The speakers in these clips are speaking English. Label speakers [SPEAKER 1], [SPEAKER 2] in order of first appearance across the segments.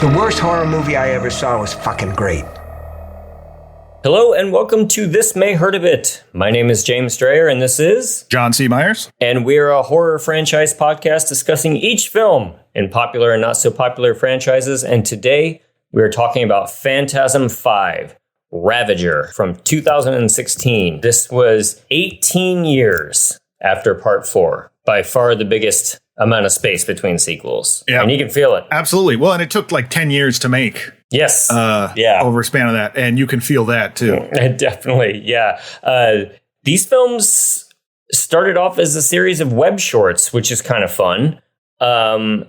[SPEAKER 1] The worst horror movie I ever saw was fucking great.
[SPEAKER 2] Hello and welcome to This May Hurt a Bit. My name is James Strayer and this is
[SPEAKER 3] John C. Myers.
[SPEAKER 2] And we're a horror franchise podcast discussing each film in popular and not so popular franchises. And today we're talking about Phantasm 5, Ravager from 2016. This was 18 years after part 4. By far the biggest amount of space between sequels. Yeah. And you can feel it.
[SPEAKER 3] Absolutely. Well, and it took like 10 years to make.
[SPEAKER 2] Yes.
[SPEAKER 3] Over a span of that. And you can feel that too.
[SPEAKER 2] Definitely. Yeah. These films started off as a series of web shorts, which is kind of fun. I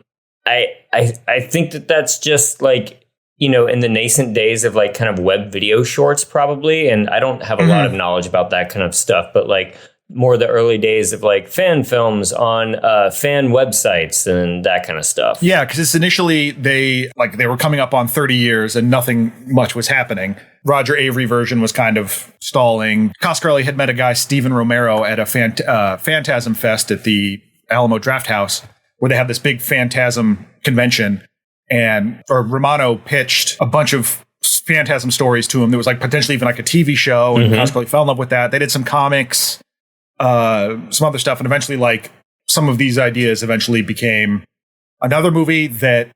[SPEAKER 2] think that's just like, you know, in the nascent days of like kind of web video shorts probably. And I don't have a lot of knowledge about that kind of stuff, but like more the early days of like fan films on fan websites and that kind of stuff.
[SPEAKER 3] Yeah, because it's initially they were coming up on 30 years and nothing much was happening. Roger Avery version was kind of stalling. Coscarelli had met a guy, Steven Romero, at a Phantasm Fest at the Alamo Draft House, where they had this big Phantasm convention. And Romano pitched a bunch of Phantasm stories to him. There was like potentially even like a TV show, and Coscarelli fell in love with that. They did some comics. Some other stuff, and eventually like some of these ideas eventually became another movie that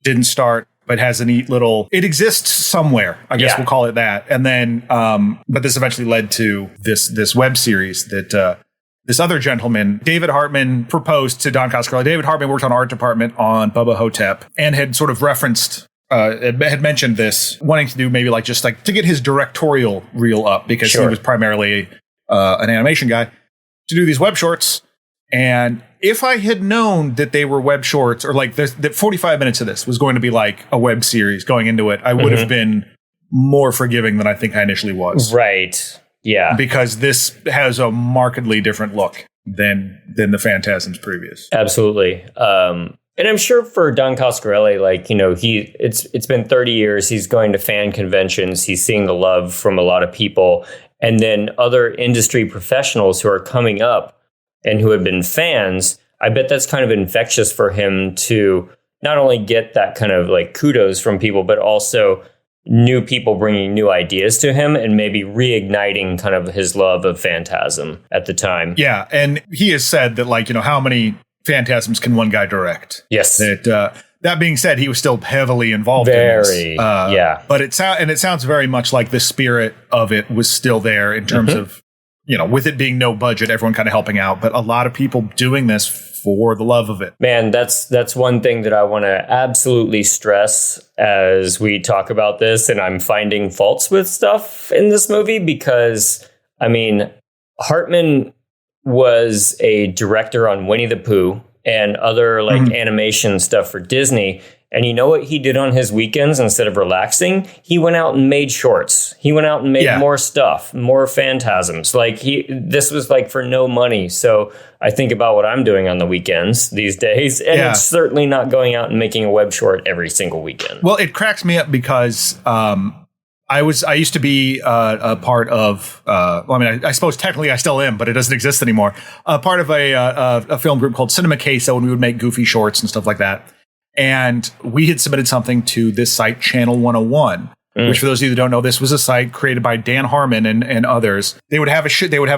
[SPEAKER 3] didn't start but has a neat little, it exists somewhere, I guess we'll call it that. And then but this eventually led to this web series that this other gentleman, David Hartman, proposed to Don Coscarelli. David Hartman worked on art department on Bubba Hotep and had sort of referenced had mentioned this, wanting to do maybe like just like to get his directorial reel up, because he was primarily an animation guy, to do these web shorts. And if I had known that they were web shorts, or like that 45 minutes of this was going to be like a web series going into it, I would have been more forgiving than I think I initially was.
[SPEAKER 2] Right. Yeah. Because
[SPEAKER 3] this has a markedly different look than the Phantasms previous.
[SPEAKER 2] Absolutely. And I'm sure for Don Coscarelli, like, you know, it's been 30 years. He's going to fan conventions. He's seeing the love from a lot of people. And then other industry professionals who are coming up and who have been fans, I bet that's kind of infectious for him to not only get that kind of like kudos from people, but also new people bringing new ideas to him and maybe reigniting kind of his love of Phantasm at the time.
[SPEAKER 3] Yeah. And he has said that, like, you know, how many Phantasms can one guy direct?
[SPEAKER 2] Yes.
[SPEAKER 3] That being said, he was still heavily involved in this. But it sounds very much like the spirit of it was still there in terms of, you know, with it being no budget, everyone kind of helping out, but a lot of people doing this for the love of it.
[SPEAKER 2] Man, that's one thing that I want to absolutely stress as we talk about this, and I'm finding faults with stuff in this movie, because, I mean, Hartman was a director on Winnie the Pooh and other like animation stuff for Disney. And you know what he did on his weekends instead of relaxing? He went out and made shorts. He went out and made more stuff, more Phantasms. Like this was like for no money. So I think about what I'm doing on the weekends these days, and it's certainly not going out and making a web short every single weekend.
[SPEAKER 3] Well, it cracks me up because I used to be a part of, I suppose technically I still am, but it doesn't exist anymore. Part of a film group called Cinema Queso, and we would make goofy shorts and stuff like that. And we had submitted something to this site, Channel 101, which, for those of you that don't know, this was a site created by Dan Harmon and others. They would have a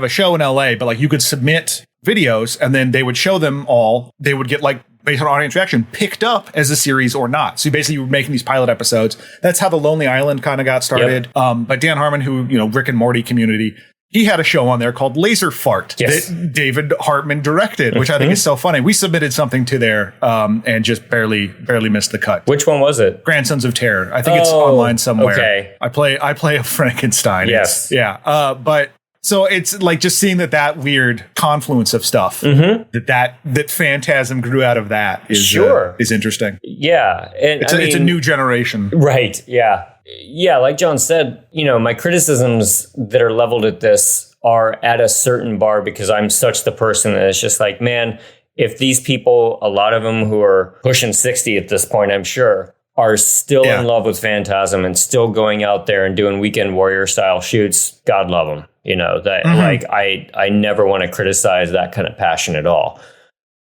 [SPEAKER 3] show in LA, but like you could submit videos and then they would show them all. They would get, like, based on audience reaction, picked up as a series or not. So basically you were making these pilot episodes. That's how The Lonely Island kind of got started. But Dan Harmon, who, you know, Rick and Morty community, he had a show on there called Laser Fart that David Hartman directed, which I think is so funny. We submitted something to there and just barely missed the cut.
[SPEAKER 2] Which one was it?
[SPEAKER 3] Grandsons of Terror. I think it's online somewhere.
[SPEAKER 2] Okay.
[SPEAKER 3] I play a Frankenstein.
[SPEAKER 2] Yes.
[SPEAKER 3] But so it's like just seeing that weird confluence of stuff that Phantasm grew out of that is interesting.
[SPEAKER 2] Yeah. And
[SPEAKER 3] it's a new generation.
[SPEAKER 2] Right. Yeah. Yeah, like John said, you know, my criticisms that are leveled at this are at a certain bar because I'm such the person that is just like, man, if these people, a lot of them who are pushing 60 at this point, I'm sure, are still in love with Phantasm and still going out there and doing Weekend Warrior style shoots, God love them. You know, that like I never want to criticize that kind of passion at all.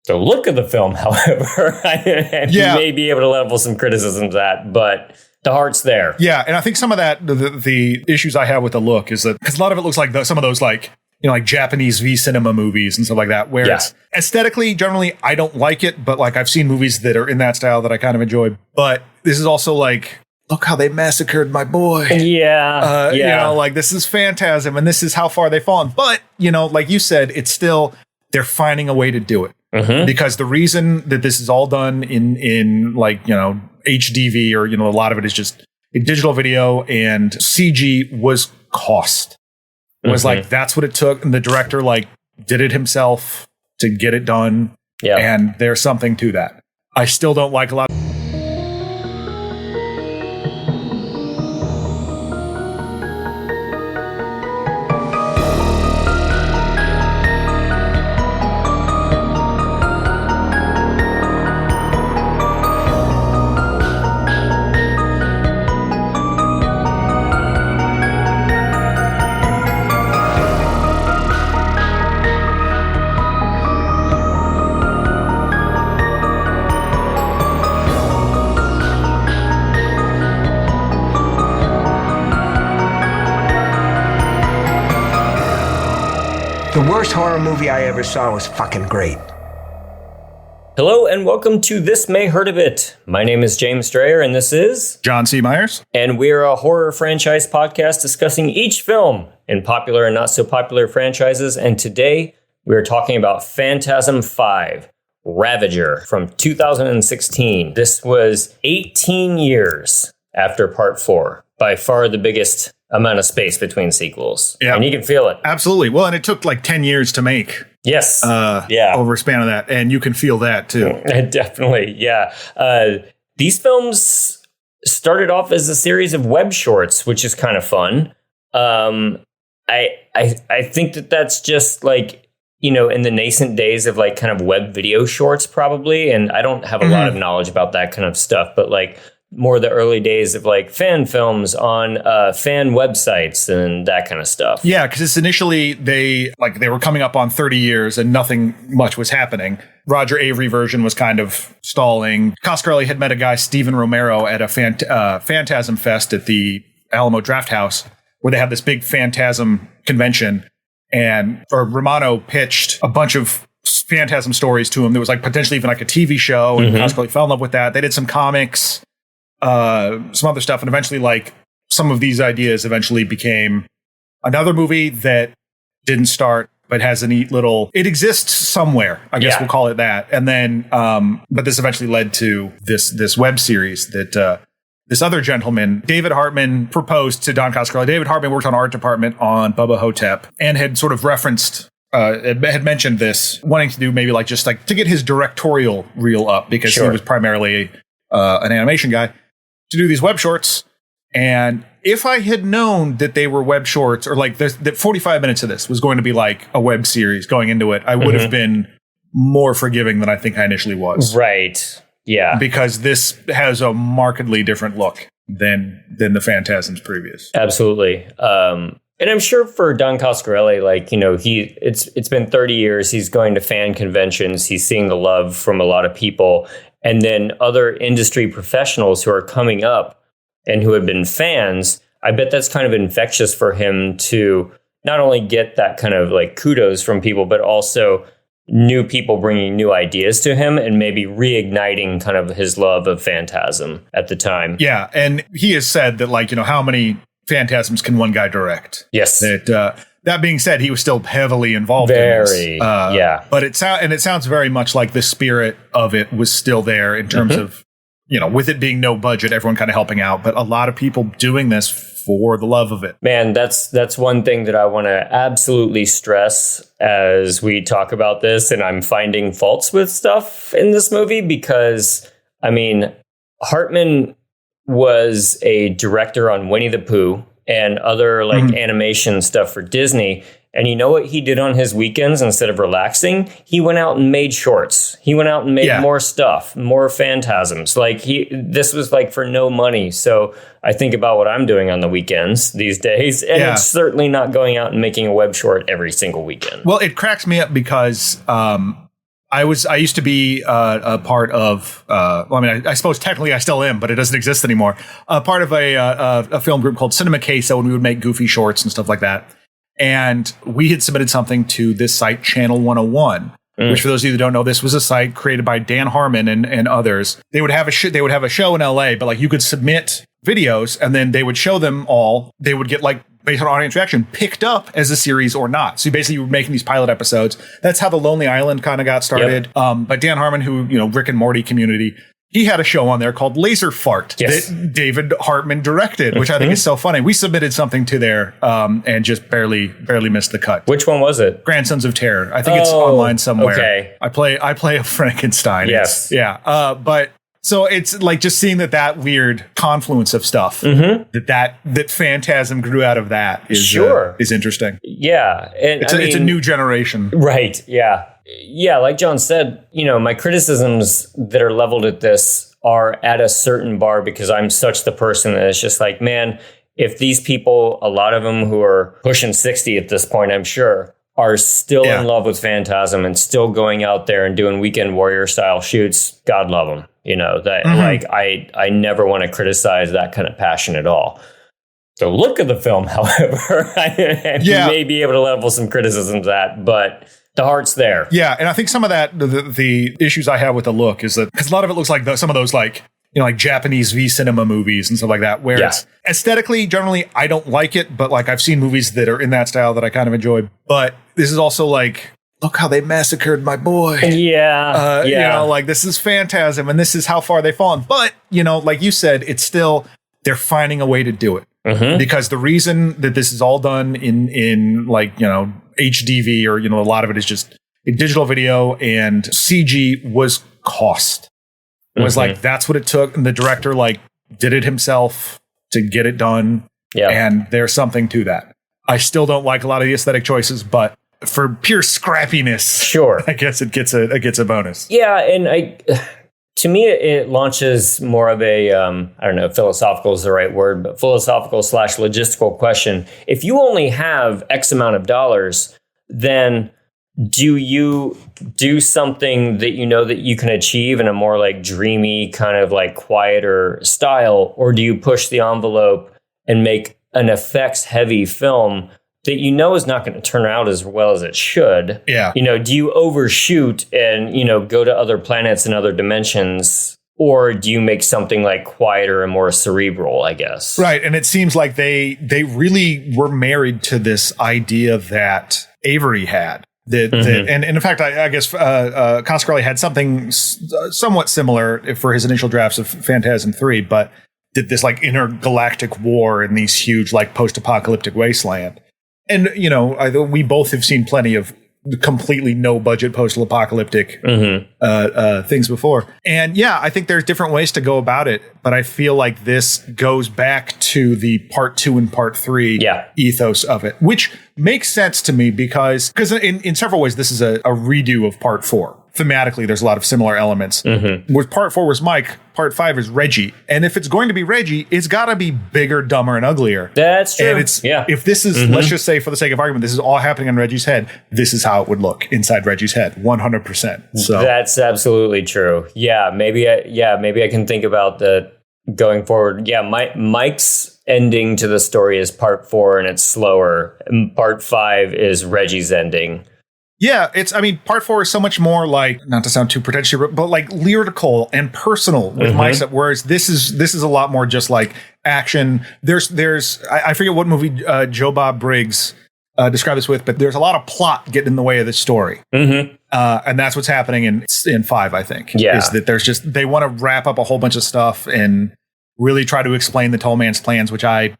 [SPEAKER 2] The look of the film, however, I may be able to level some criticisms at, but the heart's there.
[SPEAKER 3] Yeah, and I think some of that, the issues I have with the look is that, because a lot of it looks like some of those like Japanese V cinema movies and stuff like that, where it's aesthetically, generally, I don't like it, but like I've seen movies that are in that style that I kind of enjoy. But this is also like, look how they massacred my boy.
[SPEAKER 2] Yeah.
[SPEAKER 3] You know, like this is Phantasm and this is how far they've fallen. But, you know, like you said, it's still, they're finding a way to do it. Because the reason that this is all done in like, you know, HDV or, you know, a lot of it is just in digital video and CG was cost. It was like, that's what it took. And the director like did it himself to get it done. Yeah. And there's something to that. I still don't like a lot.
[SPEAKER 1] The worst horror movie I ever saw was fucking great.
[SPEAKER 2] Hello and welcome to This May Hurt a Bit. My name is James Strayer and this is
[SPEAKER 3] John C. Myers.
[SPEAKER 2] And we're a horror franchise podcast discussing each film in popular and not so popular franchises. And today we're talking about Phantasm 5, Ravager from 2016. This was 18 years after part 4. By far the biggest amount of space between sequels. Yeah. And you can feel it.
[SPEAKER 3] Absolutely. Well, and it took like 10 years to make.
[SPEAKER 2] Yes.
[SPEAKER 3] Over a span of that. And you can feel that too.
[SPEAKER 2] Definitely. Yeah. These films started off as a series of web shorts, which is kind of fun. I think that that's just like, you know, in the nascent days of like kind of web video shorts probably. And I don't have a lot of knowledge about that kind of stuff, but like more the early days of like fan films on fan websites and that kind of stuff.
[SPEAKER 3] Yeah, because it's initially they were coming up on 30 years and nothing much was happening. Roger Avery version was kind of stalling. Coscarelli had met a guy, Steven Romero, at a Phantasm Fest at the Alamo Draft House, where they had this big Phantasm convention. And Romano pitched a bunch of Phantasm stories to him. There was like potentially even like a TV show, and Coscarelli fell in love with that. They did some comics. Some other stuff, and eventually like some of these ideas eventually became another movie that didn't start but has a neat little, it exists somewhere, I guess we'll call it that. And then but this eventually led to this web series that this other gentleman, David Hartman, proposed to Don Coscarelli. David Hartman worked on art department on Bubba Hotep and had sort of referenced had mentioned this, wanting to do maybe like just like to get his directorial reel up, because he was primarily an animation guy, to do these web shorts. And if I had known that they were web shorts, or like that 45 minutes of this was going to be like a web series going into it, I would have been more forgiving than I think I initially was.
[SPEAKER 2] Right. Yeah.
[SPEAKER 3] Because this has a markedly different look than the Phantasms previous.
[SPEAKER 2] Absolutely. And I'm sure for Don Coscarelli, like, you know, it's been 30 years. He's going to fan conventions. He's seeing the love from a lot of people. And then other industry professionals who are coming up and who have been fans, I bet that's kind of infectious for him to not only get that kind of like kudos from people, but also new people bringing new ideas to him and maybe reigniting kind of his love of Phantasm at the time.
[SPEAKER 3] Yeah. And he has said that, like, you know, how many Phantasms can one guy direct?
[SPEAKER 2] Yes.
[SPEAKER 3] That being said, he was still heavily involved in this. But it sounds very much like the spirit of it was still there in terms of, you know, with it being no budget, everyone kind of helping out, but a lot of people doing this for the love of it.
[SPEAKER 2] Man, that's one thing that I want to absolutely stress as we talk about this, and I'm finding faults with stuff in this movie, because, I mean, Hartman was a director on Winnie the Pooh and other like animation stuff for Disney. And you know what he did on his weekends instead of relaxing? He went out and made shorts. He went out and made more stuff, more Phantasms. Like this was like for no money. So I think about what I'm doing on the weekends these days, and it's certainly not going out and making a web short every single weekend.
[SPEAKER 3] Well, it cracks me up because I I used to be a part of, I suppose technically I still am, but it doesn't exist anymore. Part of a film group called Cinema Queso, and we would make goofy shorts and stuff like that. And we had submitted something to this site, Channel 101, which for those of you that don't know, this was a site created by Dan Harmon and others. They would have a show in LA, but like you could submit videos and then they would show them all. They would get like, based on audience reaction, picked up as a series or not. So basically, you were making these pilot episodes. That's how The Lonely Island kind of got started. Yep. But Dan Harmon, who, Rick and Morty community, he had a show on there called Laser Fart that David Hartman directed, which I think is so funny. We submitted something to there and just barely missed the cut.
[SPEAKER 2] Which one was it?
[SPEAKER 3] Grandsons of Terror. I think it's online somewhere.
[SPEAKER 2] Okay.
[SPEAKER 3] I play a Frankenstein.
[SPEAKER 2] Yes.
[SPEAKER 3] But so it's like just seeing that weird confluence of stuff that Phantasm grew out of that is interesting.
[SPEAKER 2] Yeah. And
[SPEAKER 3] it's a new generation.
[SPEAKER 2] Right. Yeah. Yeah. Like John said, my criticisms that are leveled at this are at a certain bar because I'm such the person that is just like, man, if these people, a lot of them who are pushing 60 at this point, I'm sure, are still in love with Phantasm and still going out there and doing Weekend Warrior style shoots, God love them. Like I never want to criticize that kind of passion at all. The look of the film, however, I may be able to level some criticisms at, but the heart's there. Yeah,
[SPEAKER 3] and I think some of that, the issues I have with the look is that, because a lot of it looks like some of those like Japanese V cinema movies and stuff like that, where it's aesthetically, generally, I don't like it, but like I've seen movies that are in that style that I kind of enjoy. But this is also like, look how they massacred my boy. Like this is Phantasm and this is how far they've fallen. But, like you said, it's still, they're finding a way to do it. Because the reason that this is all done in like, HDV or, a lot of it is just in digital video and CG was cost. It was like, that's what it took. And the director like did it himself to get it done. Yeah. And there's something to that. I still don't like a lot of the aesthetic choices, but for pure scrappiness, sure, I guess it gets a bonus.
[SPEAKER 2] Yeah. And to me, it launches more of a, I don't know if philosophical is the right word, but philosophical / logistical question. If you only have X amount of dollars, then do you do something that that you can achieve in a more like dreamy kind of like quieter style, or do you push the envelope and make an effects heavy film that is not going to turn out as well as it should?
[SPEAKER 3] Yeah.
[SPEAKER 2] Do you overshoot and go to other planets and other dimensions, or do you make something like quieter and more cerebral, I guess?
[SPEAKER 3] Right, and it seems like they really were married to this idea that Avery had. And in fact, I guess Coscarelli had something somewhat similar for his initial drafts of Phantasm 3, but did this like intergalactic war in these huge like post-apocalyptic wasteland. And, we both have seen plenty of completely no budget post-apocalyptic things before. And yeah, I think there's different ways to go about it, but I feel like this goes back to the part 2 and part 3 ethos of it, which makes sense to me because in several ways, this is a redo of part 4. Thematically, there's a lot of similar elements. With part 4 was Mike, part 5 is Reggie. And if it's going to be Reggie, it's got to be bigger, dumber, and uglier.
[SPEAKER 2] That's true.
[SPEAKER 3] And if this is, let's just say for the sake of argument, this is all happening in Reggie's head, this is how it would look inside Reggie's head, 100%. So
[SPEAKER 2] that's absolutely true. Yeah, maybe I can think about that going forward. Yeah, Mike's ending to the story is part 4 and it's slower. And part 5 is Reggie's ending.
[SPEAKER 3] Yeah, part 4 is so much more like, not to sound too pretentious, but like lyrical and personal with Mike's, whereas this is a lot more just like action. I forget what movie Joe Bob Briggs described this with, but there's a lot of plot getting in the way of the story. And that's what's happening in 5, I think. Yeah. Is that they want to wrap up a whole bunch of stuff and really try to explain the Tall Man's plans, which I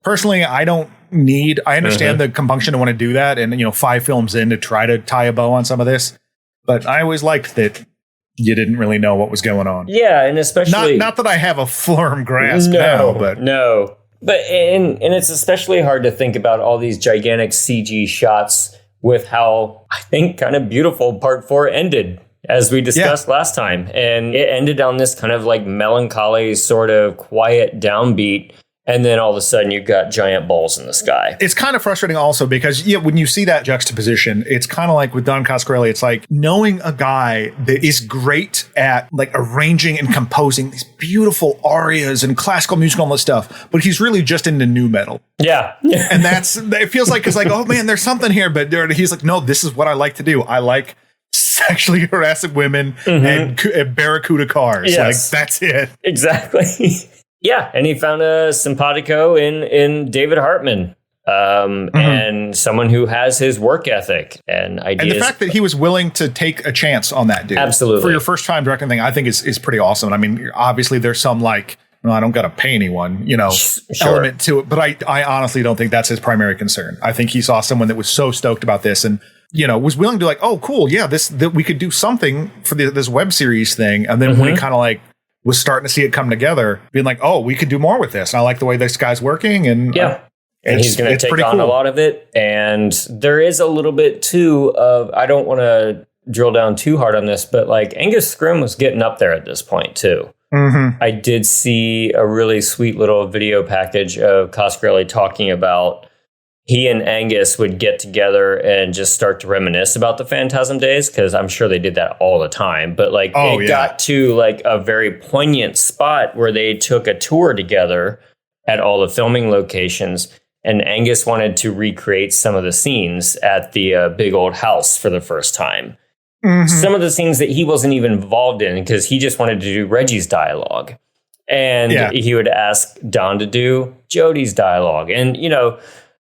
[SPEAKER 3] don't need. I understand the compunction to want to do that, and 5 films in to try to tie a bow on some of this, but I always liked that you didn't really know what was going on.
[SPEAKER 2] Yeah, and especially
[SPEAKER 3] not that I have a firm grasp
[SPEAKER 2] but it's especially hard to think about all these gigantic CG shots with how I think kind of beautiful part 4 ended, as we discussed last time, and it ended on this kind of like melancholy sort of quiet downbeat. And then all of a sudden you've got giant balls in the sky.
[SPEAKER 3] It's kind of frustrating also because when you see that juxtaposition, it's kind of like with Don Coscarelli, it's like knowing a guy that is great at like arranging and composing these beautiful arias and classical music and all this stuff, but he's really just into nu metal.
[SPEAKER 2] Yeah.
[SPEAKER 3] And it feels like, it's like, oh man, there's something here. But he's like, no, this is what I like to do. I like sexually harassing women and barracuda cars.
[SPEAKER 2] Yes.
[SPEAKER 3] Like, that's it.
[SPEAKER 2] Exactly. Yeah, and he found a simpatico in David Hartman, and someone who has his work ethic and ideas.
[SPEAKER 3] And the fact that he was willing to take a chance on that dude,
[SPEAKER 2] absolutely,
[SPEAKER 3] for your first time directing thing, I think is pretty awesome. I mean, obviously there's some like, well, I don't got to pay anyone, element to it, but I honestly don't think that's his primary concern. I think he saw someone that was so stoked about this and was willing to like, oh, cool, yeah, that we could do something for this web series thing, and then when he kind of like was starting to see it come together, being like, oh, we could do more with this. And I like the way this guy's working. And
[SPEAKER 2] and he's going to take on a lot of it. And there is a little bit too of, I don't want to drill down too hard on this, but like Angus Scrimm was getting up there at this point too. I did see a really sweet little video package of Coscarelli talking about he and Angus would get together and just start to reminisce about the Phantasm days, because I'm sure they did that all the time. But like got to like a very poignant spot where they took a tour together at all the filming locations, and Angus wanted to recreate some of the scenes at the big old house for the first time. Some of the scenes that he wasn't even involved in because he just wanted to do Reggie's dialogue. And he would ask Don to do Jodie's dialogue. And,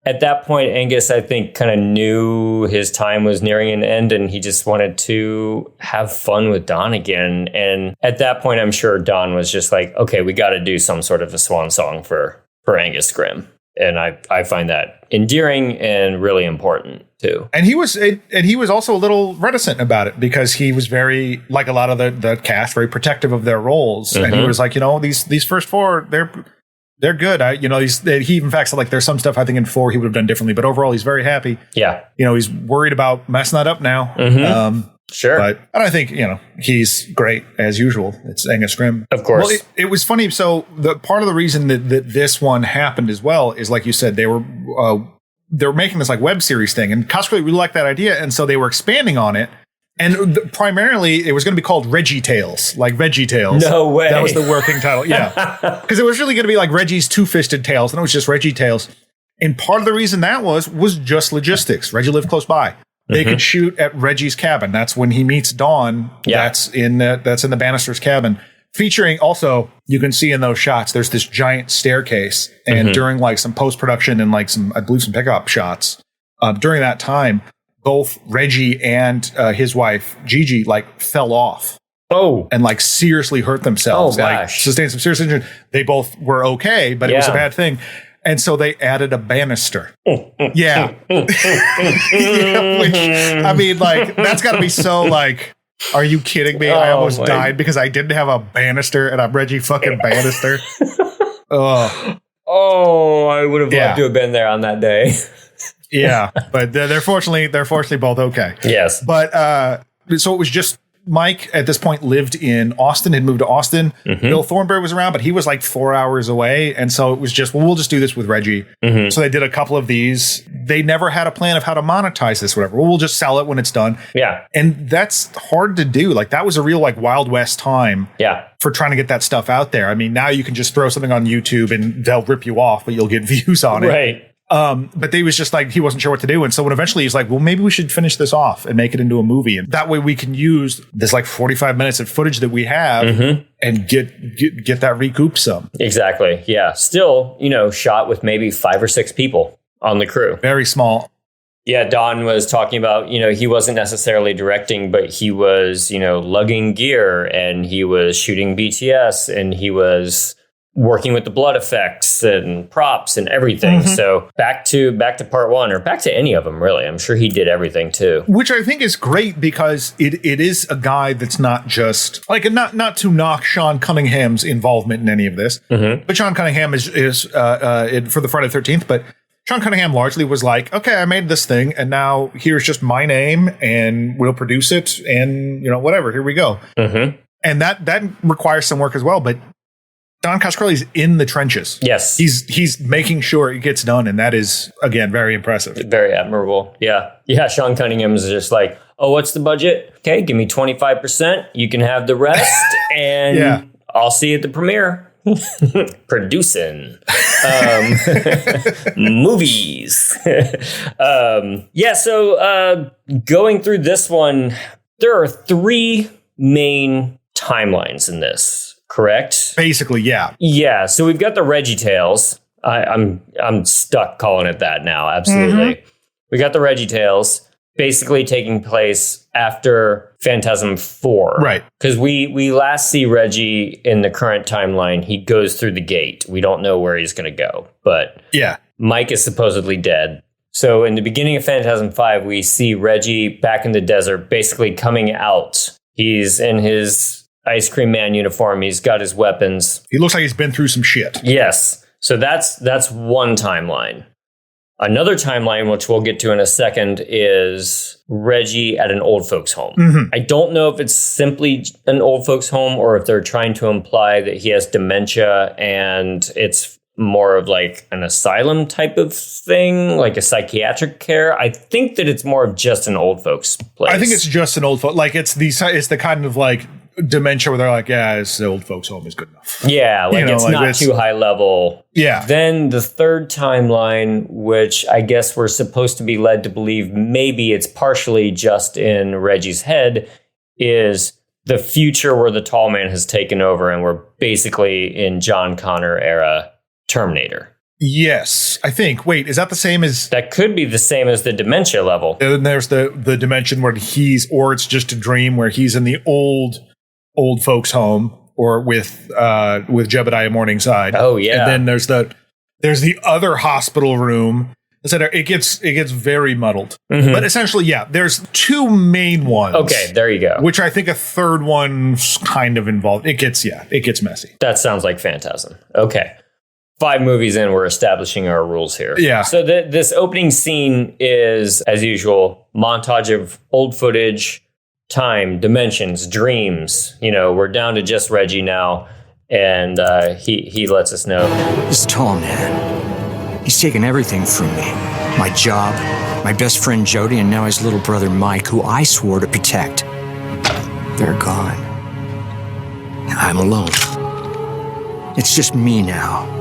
[SPEAKER 2] at that point, Angus, I think, kind of knew his time was nearing an end and he just wanted to have fun with Don again. And at that point, I'm sure Don was just like, okay, we got to do some sort of a swan song for Angus Scrimm. And I find that endearing and really important too. And he was also a little reticent about it because he was very, like a lot of the cast, very protective of their roles. And he was like, these first four, they're good. He in fact said like there's some stuff I think in 4 he would have done differently, but overall he's very happy. Yeah. He's worried about messing that up now. Sure. And I think, he's great as usual. It's Angus Scrimm. Of course. Well, it was funny. So the part of the reason that this one happened as well is, like you said, they were making this like web series thing, and Coscarelli really liked that idea. And so they were expanding on it. And primarily, it was going to be called Reggie Tales, like Veggie Tales. No way. That was the working title. Yeah. Because it was really going to be like Reggie's Two-Fisted Tales, and it was just Reggie Tales. And part of the reason that was just logistics. Reggie lived close by. They could shoot at Reggie's cabin. That's when he meets Dawn. Yeah. That's in the Bannister's cabin. Featuring also, you can see in those shots, there's this giant staircase. And during like some post-production and like some pickup shots, during that time, both Reggie and his wife, Gigi, like fell off. Oh. And like seriously hurt themselves. Oh, like sustained some serious injury. They both were okay, but it was a bad thing. And so they added a banister. Yeah. Which, I mean, like, that's got to be so like, are you kidding me? I almost died because I didn't have a banister and I'm Reggie fucking Bannister. Oh, I would have loved to have been there on that day.
[SPEAKER 3] Yeah, but they're fortunately both okay. Yes. But so it was just Mike at this point lived in Austin, had moved to Austin. Bill Thornberry was around, but he was like 4 hours away. And so it was just, well, we'll just do this with Reggie. So they did a couple of these. They never had a plan of how to monetize this, whatever. Well, we'll just sell it when it's done. Yeah. And that's hard to do. Like that was a real like Wild West time. Yeah. For trying to get that stuff out there. I mean, now you can just throw something on YouTube and they'll rip you off, but you'll get views on it. Right. But they was just like, he wasn't sure what to do. And so when eventually he's like, well, maybe we should finish this off and make it into a movie. And that way we can use this like 45 minutes of footage that we have and get that recouped some. Exactly. Yeah. Still, shot with maybe 5 or 6 people on the crew. Very small. Yeah. Don was talking about, he wasn't necessarily directing, but he was, lugging gear and he was shooting BTS and he was working with the blood effects and props and everything. So back to part 1 or back to any of them, really. I'm sure he did everything too. Which I think is great because it is a guy that's not just like, not to knock Sean Cunningham's involvement in any of this, but Sean Cunningham is for the Friday the 13th, but Sean Cunningham largely was like, okay, I made this thing and now here's just my name and we'll produce it and whatever, here we go. And that requires some work as well, but Don Coscarelli's in the trenches.
[SPEAKER 2] Yes.
[SPEAKER 3] He's making sure it gets done, and that is, again, very impressive.
[SPEAKER 2] Very admirable. Yeah. Yeah, Sean Cunningham is just like, oh, what's the budget? Okay, give me 25%. You can have the rest, and I'll see you at the premiere. Producing movies. So going through this one, there are 3 main timelines in this. Correct?
[SPEAKER 3] Basically, yeah.
[SPEAKER 2] Yeah. So we've got the Reggie Tales. I'm stuck calling it that now. Absolutely. Mm-hmm. We got the Reggie Tales basically taking place after Phantasm 4.
[SPEAKER 3] Right.
[SPEAKER 2] Because we last see Reggie in the current timeline. He goes through the gate. We don't know where he's going to go. But Mike is supposedly dead. So in the beginning of Phantasm 5, we see Reggie back in the desert, basically coming out. He's in his Ice Cream Man uniform. He's got his weapons.
[SPEAKER 3] He looks like he's been through some shit.
[SPEAKER 2] Yes. So that's one timeline. Another timeline, which we'll get to in a second, is Reggie at an old folks home. Mm-hmm. I don't know if it's simply an old folks home or if they're trying to imply that he has dementia and it's more of like an asylum type of thing, like a psychiatric care. I think that it's more of just an old folks place.
[SPEAKER 3] I think it's just an old folks. Like it's the kind of like dementia where they're like, yeah, it's the old folks home is good enough.
[SPEAKER 2] Yeah, like it's like not too high level.
[SPEAKER 3] Yeah.
[SPEAKER 2] Then the third timeline, which I guess we're supposed to be led to believe maybe it's partially just in Reggie's head, is the future where the tall man has taken over and we're basically in John Connor era Terminator.
[SPEAKER 3] Yes, I think. Wait, is that the same as...
[SPEAKER 2] That could be the same as the dementia level.
[SPEAKER 3] And there's the dimension where or it's just a dream where he's in the old folks home or with Jebediah Morningside.
[SPEAKER 2] Oh, yeah.
[SPEAKER 3] And then there's the other hospital room. It gets very muddled. Mm-hmm. But essentially, yeah, there's 2 main ones.
[SPEAKER 2] Okay, there you go.
[SPEAKER 3] Which I think a third one's kind of involved. It gets messy.
[SPEAKER 2] That sounds like Phantasm. Okay. 5 movies in, we're establishing our rules here.
[SPEAKER 3] Yeah.
[SPEAKER 2] So this opening scene is, as usual, montage of old footage, time, dimensions, dreams. We're down to just Reggie now, and he lets us know.
[SPEAKER 1] This tall man, he's taken everything from me. My job, my best friend Jody, and now his little brother Mike, who I swore to protect. They're gone. I'm alone. It's just me now.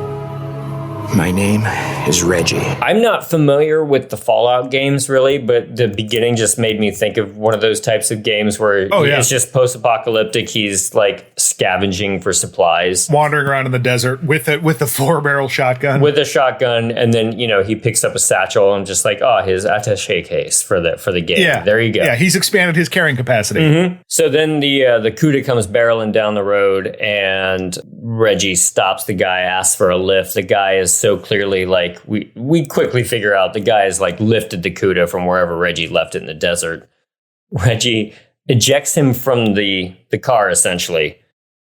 [SPEAKER 1] My name is Reggie.
[SPEAKER 2] I'm not familiar with the Fallout games, really, but the beginning just made me think of one of those types of games where it's just post-apocalyptic. He's like scavenging for supplies.
[SPEAKER 3] Wandering around in the desert with the 4-barrel shotgun.
[SPEAKER 2] With a shotgun, and then, he picks up a satchel and just like, his attaché case for the game.
[SPEAKER 3] Yeah.
[SPEAKER 2] There you go.
[SPEAKER 3] Yeah, he's expanded his carrying capacity.
[SPEAKER 2] Mm-hmm. So then the CUDA comes barreling down the road, and Reggie stops the guy, asks for a lift. The guy is so clearly like we quickly figure out the guy has like lifted the CUDA from wherever Reggie left it in the desert. Reggie ejects him from the car, essentially,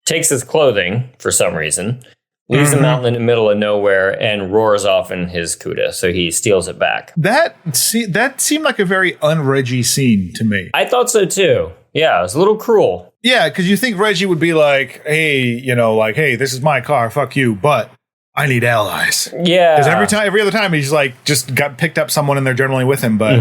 [SPEAKER 2] takes his clothing for some reason, leaves him out in the middle of nowhere, and roars off in his CUDA. So he steals it back.
[SPEAKER 3] That seemed like a very un-Reggie scene to me.
[SPEAKER 2] I thought so too. Yeah, it was a little cruel.
[SPEAKER 3] Yeah, because you think Reggie would be like, hey, hey, this is my car, fuck you, but I need allies.
[SPEAKER 2] Yeah.
[SPEAKER 3] Because every other time he's like just got picked up someone and they're generally with him. But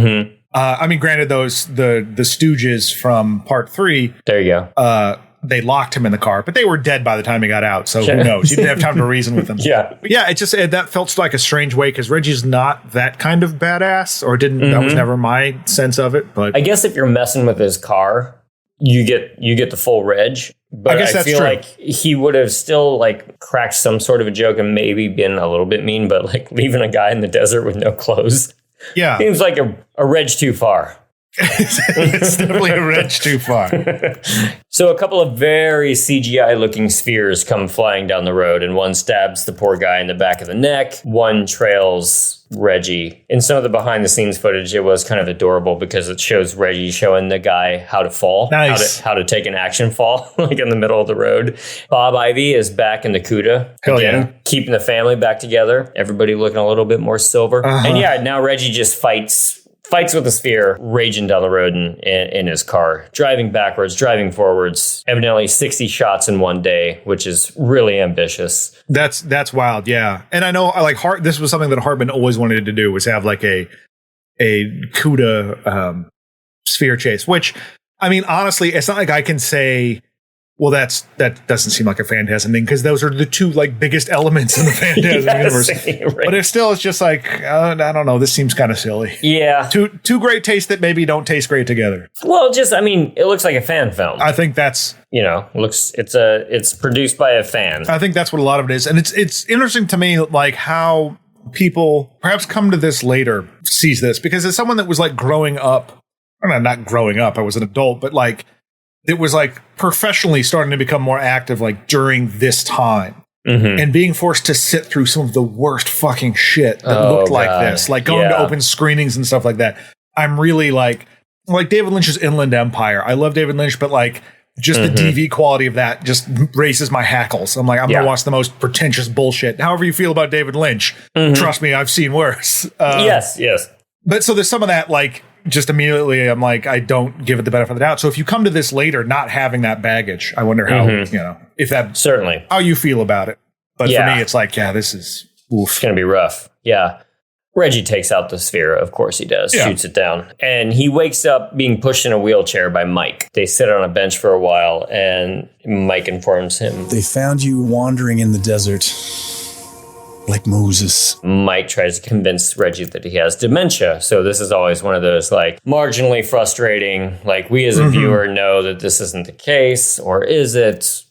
[SPEAKER 3] granted, the Stooges from Part 3.
[SPEAKER 2] There you go.
[SPEAKER 3] They locked him in the car, but they were dead by the time he got out. So who knows? He didn't have time to reason with them.
[SPEAKER 2] Yeah.
[SPEAKER 3] Yeah. It just that felt like a strange way because Reggie's not that kind of badass, or didn't. That was never my sense of it. But
[SPEAKER 2] I guess if you're messing with his car, you get the full reg. But I feel like he would have still like cracked some sort of a joke and maybe been a little bit mean, but like leaving a guy in the desert with no clothes.
[SPEAKER 3] Yeah.
[SPEAKER 2] Seems like a reg too far.
[SPEAKER 3] It's definitely a reg too far.
[SPEAKER 2] So a couple of very CGI looking spheres come flying down the road, and one stabs the poor guy in the back of the neck. One trails Reggie. In some of the behind the scenes footage, it was kind of adorable because it shows Reggie showing the guy how to fall,
[SPEAKER 3] nice.
[SPEAKER 2] how to take an action fall, like in the middle of the road. Bob Ivy is back in the CUDA again, keeping the family back together. Everybody looking a little bit more silver. And yeah, now Reggie just fights fights with the sphere, raging down the road in his car, driving backwards, driving forwards, evidently 60 shots in one day, which is really ambitious.
[SPEAKER 3] That's wild, yeah. And I know, like, this was something that Hartman always wanted to do, was have like a CUDA sphere chase, which, I mean, honestly, it's not like I can say, well, that doesn't seem like a Phantasm thing, because those are the two like biggest elements in the Phantasm universe. Right. But it's just like, I don't know, this seems kind of silly.
[SPEAKER 2] Yeah.
[SPEAKER 3] Two great tastes that maybe don't taste great together.
[SPEAKER 2] Well, it looks like a fan film.
[SPEAKER 3] I think that's,
[SPEAKER 2] it's produced by a fan.
[SPEAKER 3] I think that's what a lot of it is. And it's interesting to me, like, how people perhaps come to this later sees this, because as someone that was like growing up, or not growing up, I was an adult, but like, it was like professionally starting to become more active like during this time, and being forced to sit through some of the worst fucking shit that looked like this, like going to open screenings and stuff like that. I'm really like David Lynch's Inland Empire. I love David Lynch, but like just the DV quality of that just raises my hackles. I'm like, I'm going to watch the most pretentious bullshit. However you feel about David Lynch, trust me, I've seen worse.
[SPEAKER 2] Yes.
[SPEAKER 3] But so there's some of that, like, just immediately I'm like, I don't give it the benefit of the doubt. So if you come to this later not having that baggage, I wonder how, if that,
[SPEAKER 2] certainly
[SPEAKER 3] how you feel about it. But for me, it's like, this is oof.
[SPEAKER 2] It's going to be rough. Yeah. Reggie takes out the sphere. Of course he does. Yeah. Shoots it down. And he wakes up being pushed in a wheelchair by Mike. They sit on a bench for a while, and Mike informs him.
[SPEAKER 4] They found you wandering in the desert like Moses.
[SPEAKER 2] Mike tries to convince Reggie that he has dementia. So this is always one of those like marginally frustrating, like we as a viewer know that this isn't the case, or is it?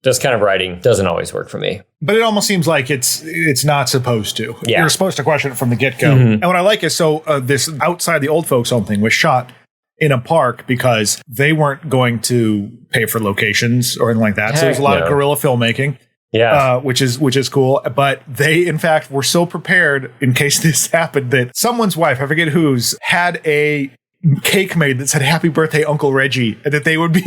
[SPEAKER 2] This kind of writing doesn't always work for me.
[SPEAKER 3] But it almost seems like it's not supposed to.
[SPEAKER 2] Yeah.
[SPEAKER 3] You're supposed to question it from the get-go. And what I like is, this Outside the Old Folks Home thing was shot in a park because they weren't going to pay for locations or anything like that. So there's a lot of guerrilla filmmaking. Yeah, which is cool. But they, in fact, were so prepared in case this happened that someone's wife, I forget whose, had a cake made that said "Happy Birthday, Uncle Reggie," and that they would be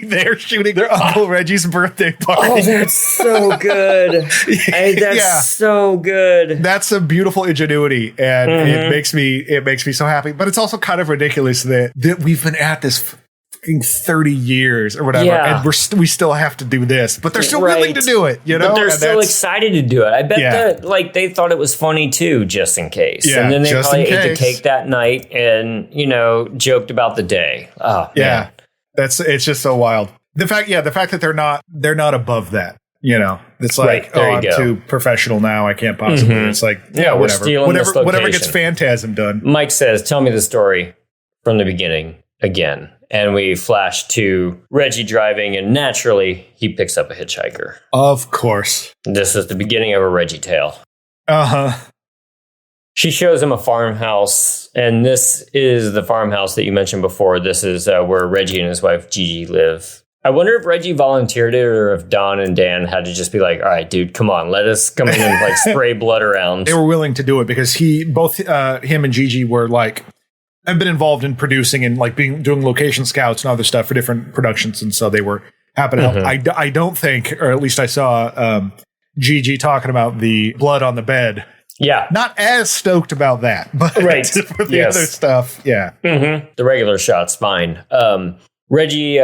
[SPEAKER 3] there shooting their Uncle Reggie's birthday party.
[SPEAKER 2] Oh, that's so good. That's so good.
[SPEAKER 3] That's a beautiful ingenuity, and it makes me so happy. But it's also kind of ridiculous that we've been at this 30 years or whatever, and we still have to do this, but they're still willing to do it,
[SPEAKER 2] But they're still excited to do it. I bet that like they thought it was funny too, just in case.
[SPEAKER 3] Yeah,
[SPEAKER 2] and then they probably ate the cake that night and joked about the day. Oh man.
[SPEAKER 3] It's just so wild. The fact that they're not above that. It's like, I'm too professional now. I can't possibly. It's like, whatever gets Phantasm done.
[SPEAKER 2] Mike says, "Tell me the story from the beginning again." And we flash to Reggie driving, and naturally, he picks up a hitchhiker.
[SPEAKER 3] Of course.
[SPEAKER 2] This is the beginning of a Reggie tale. She shows him a farmhouse, and this is the farmhouse that you mentioned before. This is where Reggie and his wife, Gigi, live. I wonder if Reggie volunteered it, or if Don and Dan had to just be like, all right, dude, come on, let us come in and like spray blood around.
[SPEAKER 3] They were willing to do it because both him and Gigi were like, I've been involved in producing and like doing location scouts and other stuff for different productions, and so they were happy to help. I don't think, or at least I saw Gigi talking about the blood on the bed.
[SPEAKER 2] Yeah,
[SPEAKER 3] not as stoked about that, but for the other stuff,
[SPEAKER 2] the regular shot's fine. Reggie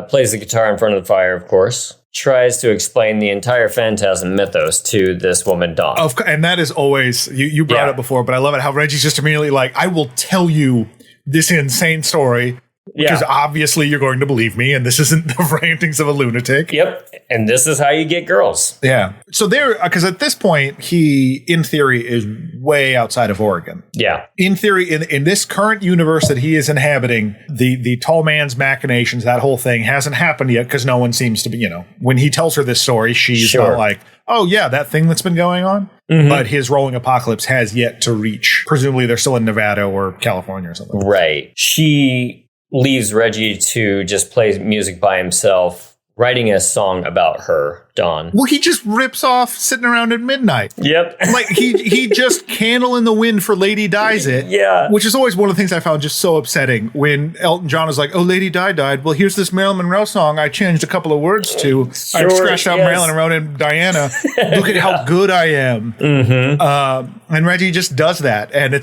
[SPEAKER 2] plays the guitar in front of the fire, of course. Tries to explain the entire Phantasm mythos to this woman, Dawn.
[SPEAKER 3] And that is always, you brought it before, but I love it how Reggie's just immediately like, I will tell you this insane story, because obviously you're going to believe me, and this isn't the rantings of a lunatic.
[SPEAKER 2] Yep. And this is how you get girls.
[SPEAKER 3] Yeah. So because at this point, he, in theory, is way outside of Oregon.
[SPEAKER 2] Yeah.
[SPEAKER 3] In theory, in this current universe that he is inhabiting, the tall man's machinations, that whole thing hasn't happened yet, because no one seems to be, when he tells her this story, she's not like, oh yeah, that thing that's been going on. But his rolling apocalypse has yet to reach. Presumably they're still in Nevada or California or something.
[SPEAKER 2] Right. She leaves Reggie to just play music by himself, writing a song about her, Dawn.
[SPEAKER 3] Well, he just rips off Sitting Around at Midnight.
[SPEAKER 2] Yep.
[SPEAKER 3] Like he just Candle in the Wind for Lady Dies It.
[SPEAKER 2] Yeah.
[SPEAKER 3] Which is always one of the things I found just so upsetting when Elton John is like, oh, Lady Di died. Well, here's this Marilyn Monroe song I changed a couple of words to. I scratched out Marilyn and wrote in Diana. Look at how good I am. Mm-hmm. And Reggie just does that. And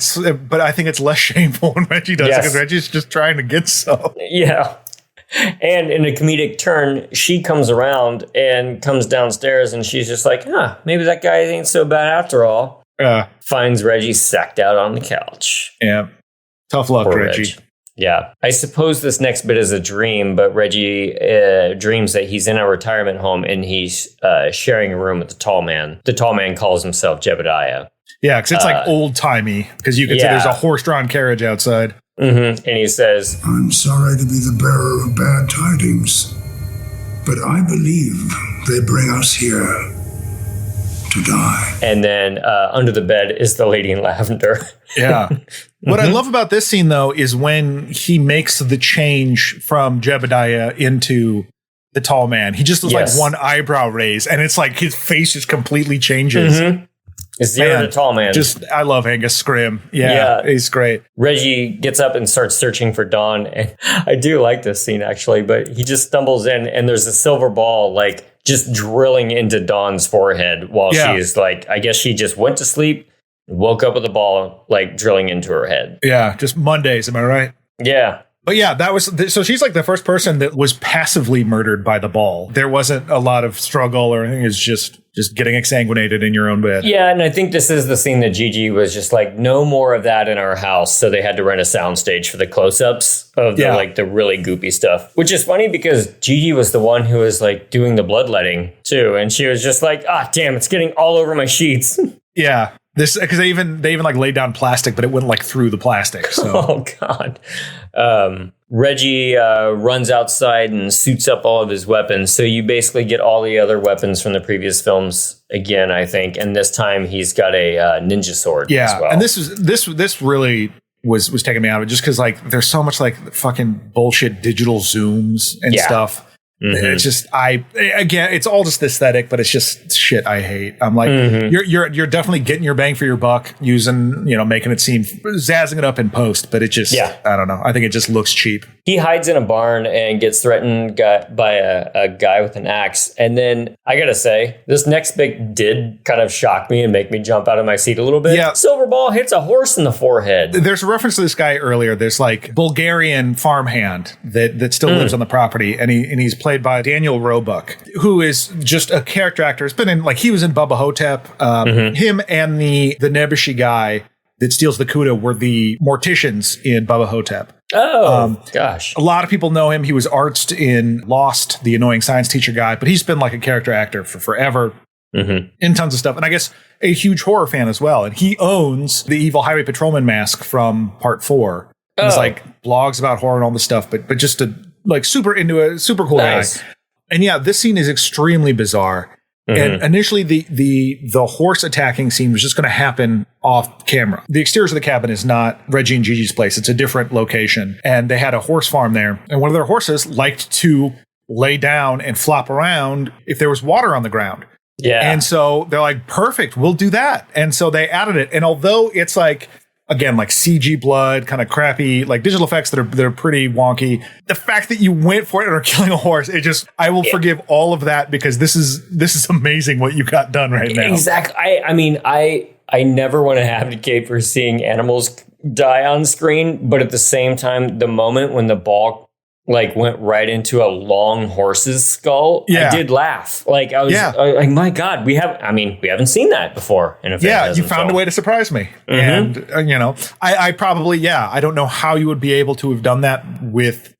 [SPEAKER 3] but I think it's less shameful when Reggie does it because Reggie's just trying to get some.
[SPEAKER 2] Yeah. And in a comedic turn, she comes around and comes downstairs and she's just like, maybe that guy ain't so bad after all. Finds Reggie sacked out on the couch.
[SPEAKER 3] Yeah. Tough luck, Reggie.
[SPEAKER 2] Yeah. I suppose this next bit is a dream, but Reggie dreams that he's in a retirement home and he's sharing a room with the tall man. The tall man calls himself Jebediah. Yeah,
[SPEAKER 3] because it's like old-timey, because you can see there's a horse-drawn carriage outside.
[SPEAKER 2] Mm-hmm. And he says,
[SPEAKER 5] I'm sorry to be the bearer of bad tidings, but I believe they bring us here to die.
[SPEAKER 2] And then under the bed is the lady in lavender.
[SPEAKER 3] Yeah. What I love about this scene, though, is when he makes the change from Jebediah into the tall man. He just does like one eyebrow raise, and it's like his face just completely changes.
[SPEAKER 2] Mm-hmm. It's the tall man.
[SPEAKER 3] I love Angus Scrimm. Yeah, he's great.
[SPEAKER 2] Reggie gets up and starts searching for Dawn. And I do like this scene, actually, but he just stumbles in and there's a silver ball, like, just drilling into Dawn's forehead while she's like, I guess she just went to sleep, woke up with a ball, like, drilling into her head.
[SPEAKER 3] Yeah, just Mondays, am I right?
[SPEAKER 2] Yeah.
[SPEAKER 3] But yeah, that was so she's like the first person that was passively murdered by the ball. There wasn't a lot of struggle or anything. It's just getting exsanguinated in your own bed.
[SPEAKER 2] Yeah, and I think this is the scene that Gigi was just like, no more of that in our house. So they had to rent a soundstage for the close-ups of the really goopy stuff. Which is funny because Gigi was the one who was like doing the bloodletting too, and she was just like, damn, it's getting all over my sheets.
[SPEAKER 3] Yeah. This because they even like laid down plastic, but it went like through the plastic. So.
[SPEAKER 2] Oh God. Reggie runs outside and suits up all of his weapons. So you basically get all the other weapons from the previous films again, I think. And this time he's got a ninja sword as well.
[SPEAKER 3] And this really was taking me out of it just because like there's so much like fucking bullshit digital zooms and stuff. Mm-hmm. It's just it's all just aesthetic, but it's just shit I hate. I'm like, you're definitely getting your bang for your buck using, making it seem zazzing it up in post, but it just I don't know. I think it just looks cheap.
[SPEAKER 2] He hides in a barn and gets threatened by a guy with an axe. And then I gotta say, this next bit did kind of shock me and make me jump out of my seat a little bit. Yeah. Silver ball hits a horse in the forehead.
[SPEAKER 3] There's a reference to this guy earlier. There's like Bulgarian farmhand that still lives on the property, and he's played by Daniel Roebuck, who is just a character actor. It's been in he was in Bubba Hotep. Him and the Nebuchadnezzar guy that steals the Cuda were the morticians in Bubba Hotep.
[SPEAKER 2] Oh, gosh.
[SPEAKER 3] A lot of people know him. He was artsed in Lost, the annoying science teacher guy, but he's been like a character actor for forever in tons of stuff. And I guess a huge horror fan as well. And he owns the evil highway patrolman mask from part 4. He's like blogs about horror and all this stuff, but just a super into a super cool guy. And yeah, this scene is extremely bizarre. And initially the horse attacking scene was just going to happen off camera. The exteriors of the cabin is not Reggie and Gigi's place. It's a different location. And they had a horse farm there. And one of their horses liked to lay down and flop around if there was water on the ground.
[SPEAKER 2] Yeah.
[SPEAKER 3] And so they're like, perfect, we'll do that. And so they added it. And although it's like, again, like CG blood, kind of crappy, like digital effects that are pretty wonky. The fact that you went for it and are killing a horse, I will forgive all of that because this is amazing what you got done right now.
[SPEAKER 2] Exactly. I never want to advocate for seeing animals die on screen, but at the same time, the moment when the ball went right into a long horse's skull, I did laugh. I was like, my God, we haven't seen that before in a film.
[SPEAKER 3] Yeah, you found a way to surprise me. And, I probably, I don't know how you would be able to have done that with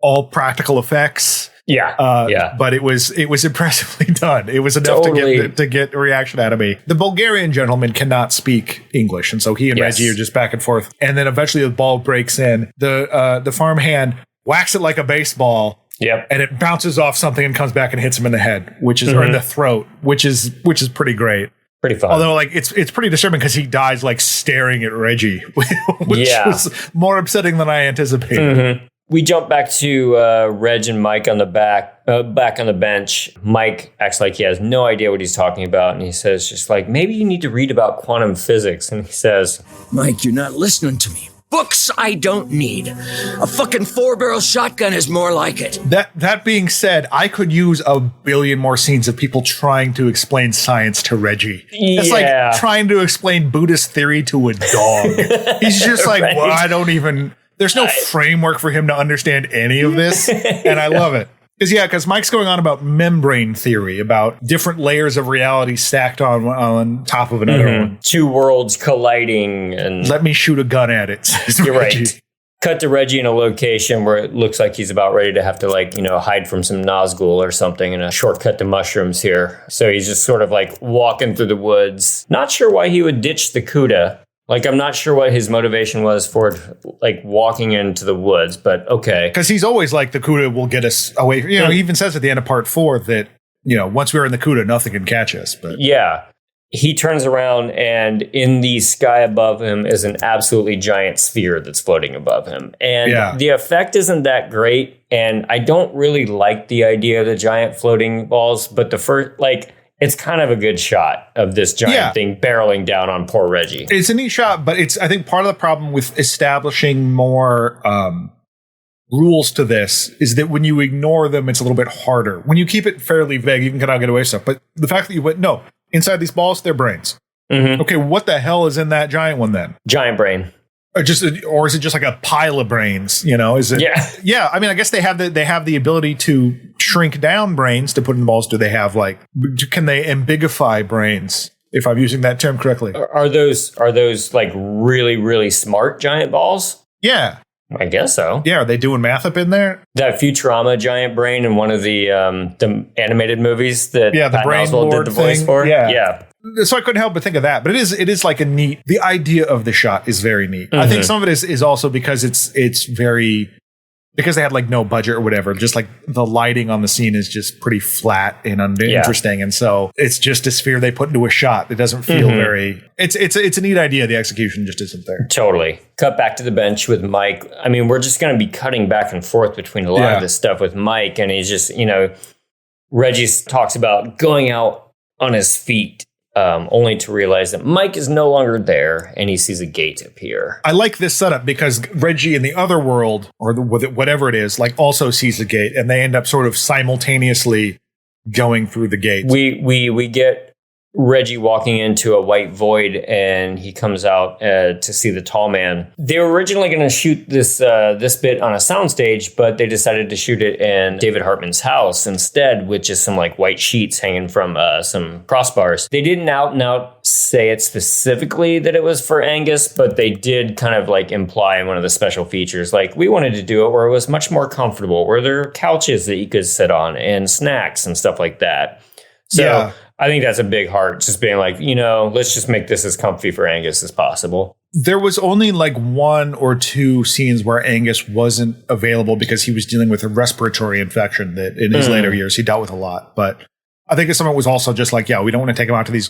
[SPEAKER 3] all practical effects.
[SPEAKER 2] Yeah.
[SPEAKER 3] But it was impressively done. It was enough to get a reaction out of me. The Bulgarian gentleman cannot speak English. And so he and Reggie are just back and forth. And then eventually the ball breaks in. The farmhand whacks it like a baseball.
[SPEAKER 2] Yep.
[SPEAKER 3] And it bounces off something and comes back and hits him in the head, or in the throat, which is pretty great.
[SPEAKER 2] Pretty fun.
[SPEAKER 3] Although it's pretty disturbing because he dies staring at Reggie, which was more upsetting than I anticipated.
[SPEAKER 2] We jump back to Reg and Mike on the back on the bench. Mike acts like he has no idea what he's talking about. And he says just like, maybe you need to read about quantum physics. And he says,
[SPEAKER 1] Mike, you're not listening to me. Books I don't need. A fucking 4-barrel shotgun is more like it.
[SPEAKER 3] That being said, I could use a billion more scenes of people trying to explain science to Reggie. It's like trying to explain Buddhist theory to a dog. He's just like, right. Well, I don't even... There's no framework for him to understand any of this, and I love it. Because Mike's going on about membrane theory, about different layers of reality stacked on top of another one.
[SPEAKER 2] Two worlds colliding. And
[SPEAKER 3] let me shoot a gun at it, says
[SPEAKER 2] You're
[SPEAKER 3] Reggie.
[SPEAKER 2] Right. Cut to Reggie in a location where it looks like he's about ready to have to hide from some Nazgul or something, and a shortcut to mushrooms here. So he's just sort of like walking through the woods. Not sure why he would ditch the Cuda. Like, I'm not sure what his motivation was for, like, walking into the woods, but okay.
[SPEAKER 3] Because he's always like, the Cuda will get us away. He even says at the end of part 4 that, once we're in the Cuda, nothing can catch us. But
[SPEAKER 2] yeah. He turns around, and in the sky above him is an absolutely giant sphere that's floating above him. And the effect isn't that great, and I don't really like the idea of the giant floating balls, but the first, it's kind of a good shot of this giant thing barreling down on poor Reggie.
[SPEAKER 3] It's a neat shot, but I think part of the problem with establishing more rules to this is that when you ignore them, it's a little bit harder. When you keep it fairly vague, you can kind of get away with stuff. But the fact that you went, no, inside these balls, they're brains. Mm-hmm. Okay, what the hell is in that giant one then?
[SPEAKER 2] Giant brain.
[SPEAKER 3] Or is it just like a pile of brains? Is it? Yeah. I mean, I guess they have the ability to shrink down brains to put in the balls. Do they have can they ambigify brains? If I'm using that term correctly,
[SPEAKER 2] are those like really, really smart giant balls?
[SPEAKER 3] Yeah,
[SPEAKER 2] I guess so.
[SPEAKER 3] Yeah, are they doing math up in there?
[SPEAKER 2] That Futurama giant brain in one of the animated movies that
[SPEAKER 3] the Brain
[SPEAKER 2] Oswald did the voice for.
[SPEAKER 3] Yeah. So I couldn't help but think of that, but it is like the idea of the shot is very neat. Mm-hmm. I think some of it is also because it's very, because they had no budget or whatever, just like the lighting on the scene is just pretty flat and uninteresting. And so it's just a sphere they put into a shot. It doesn't feel very, it's a neat idea. The execution just isn't there.
[SPEAKER 2] Totally. Cut back to the bench with Mike. I mean, we're just going to be cutting back and forth between a lot of this stuff with Mike. And he's just, Reggie talks about going out on his feet. Only to realize that Mike is no longer there, and he sees a gate appear.
[SPEAKER 3] I like this setup because Reggie in the other world, or whatever it is, also sees a gate, and they end up sort of simultaneously going through the gate.
[SPEAKER 2] We get Reggie walking into a white void, and he comes out to see the tall man. They were originally going to shoot this bit on a soundstage, but they decided to shoot it in David Hartman's house instead, with just some white sheets hanging from some crossbars. They didn't out and out say it specifically that it was for Angus, but they did kind of imply in one of the special features, we wanted to do it where it was much more comfortable, where there are couches that you could sit on and snacks and stuff like that. So I think that's a big heart, just being let's just make this as comfy for Angus as possible.
[SPEAKER 3] There was only 1 or 2 scenes where Angus wasn't available because he was dealing with a respiratory infection that in his later years he dealt with a lot. But I think some of it was also just we don't want to take him out to these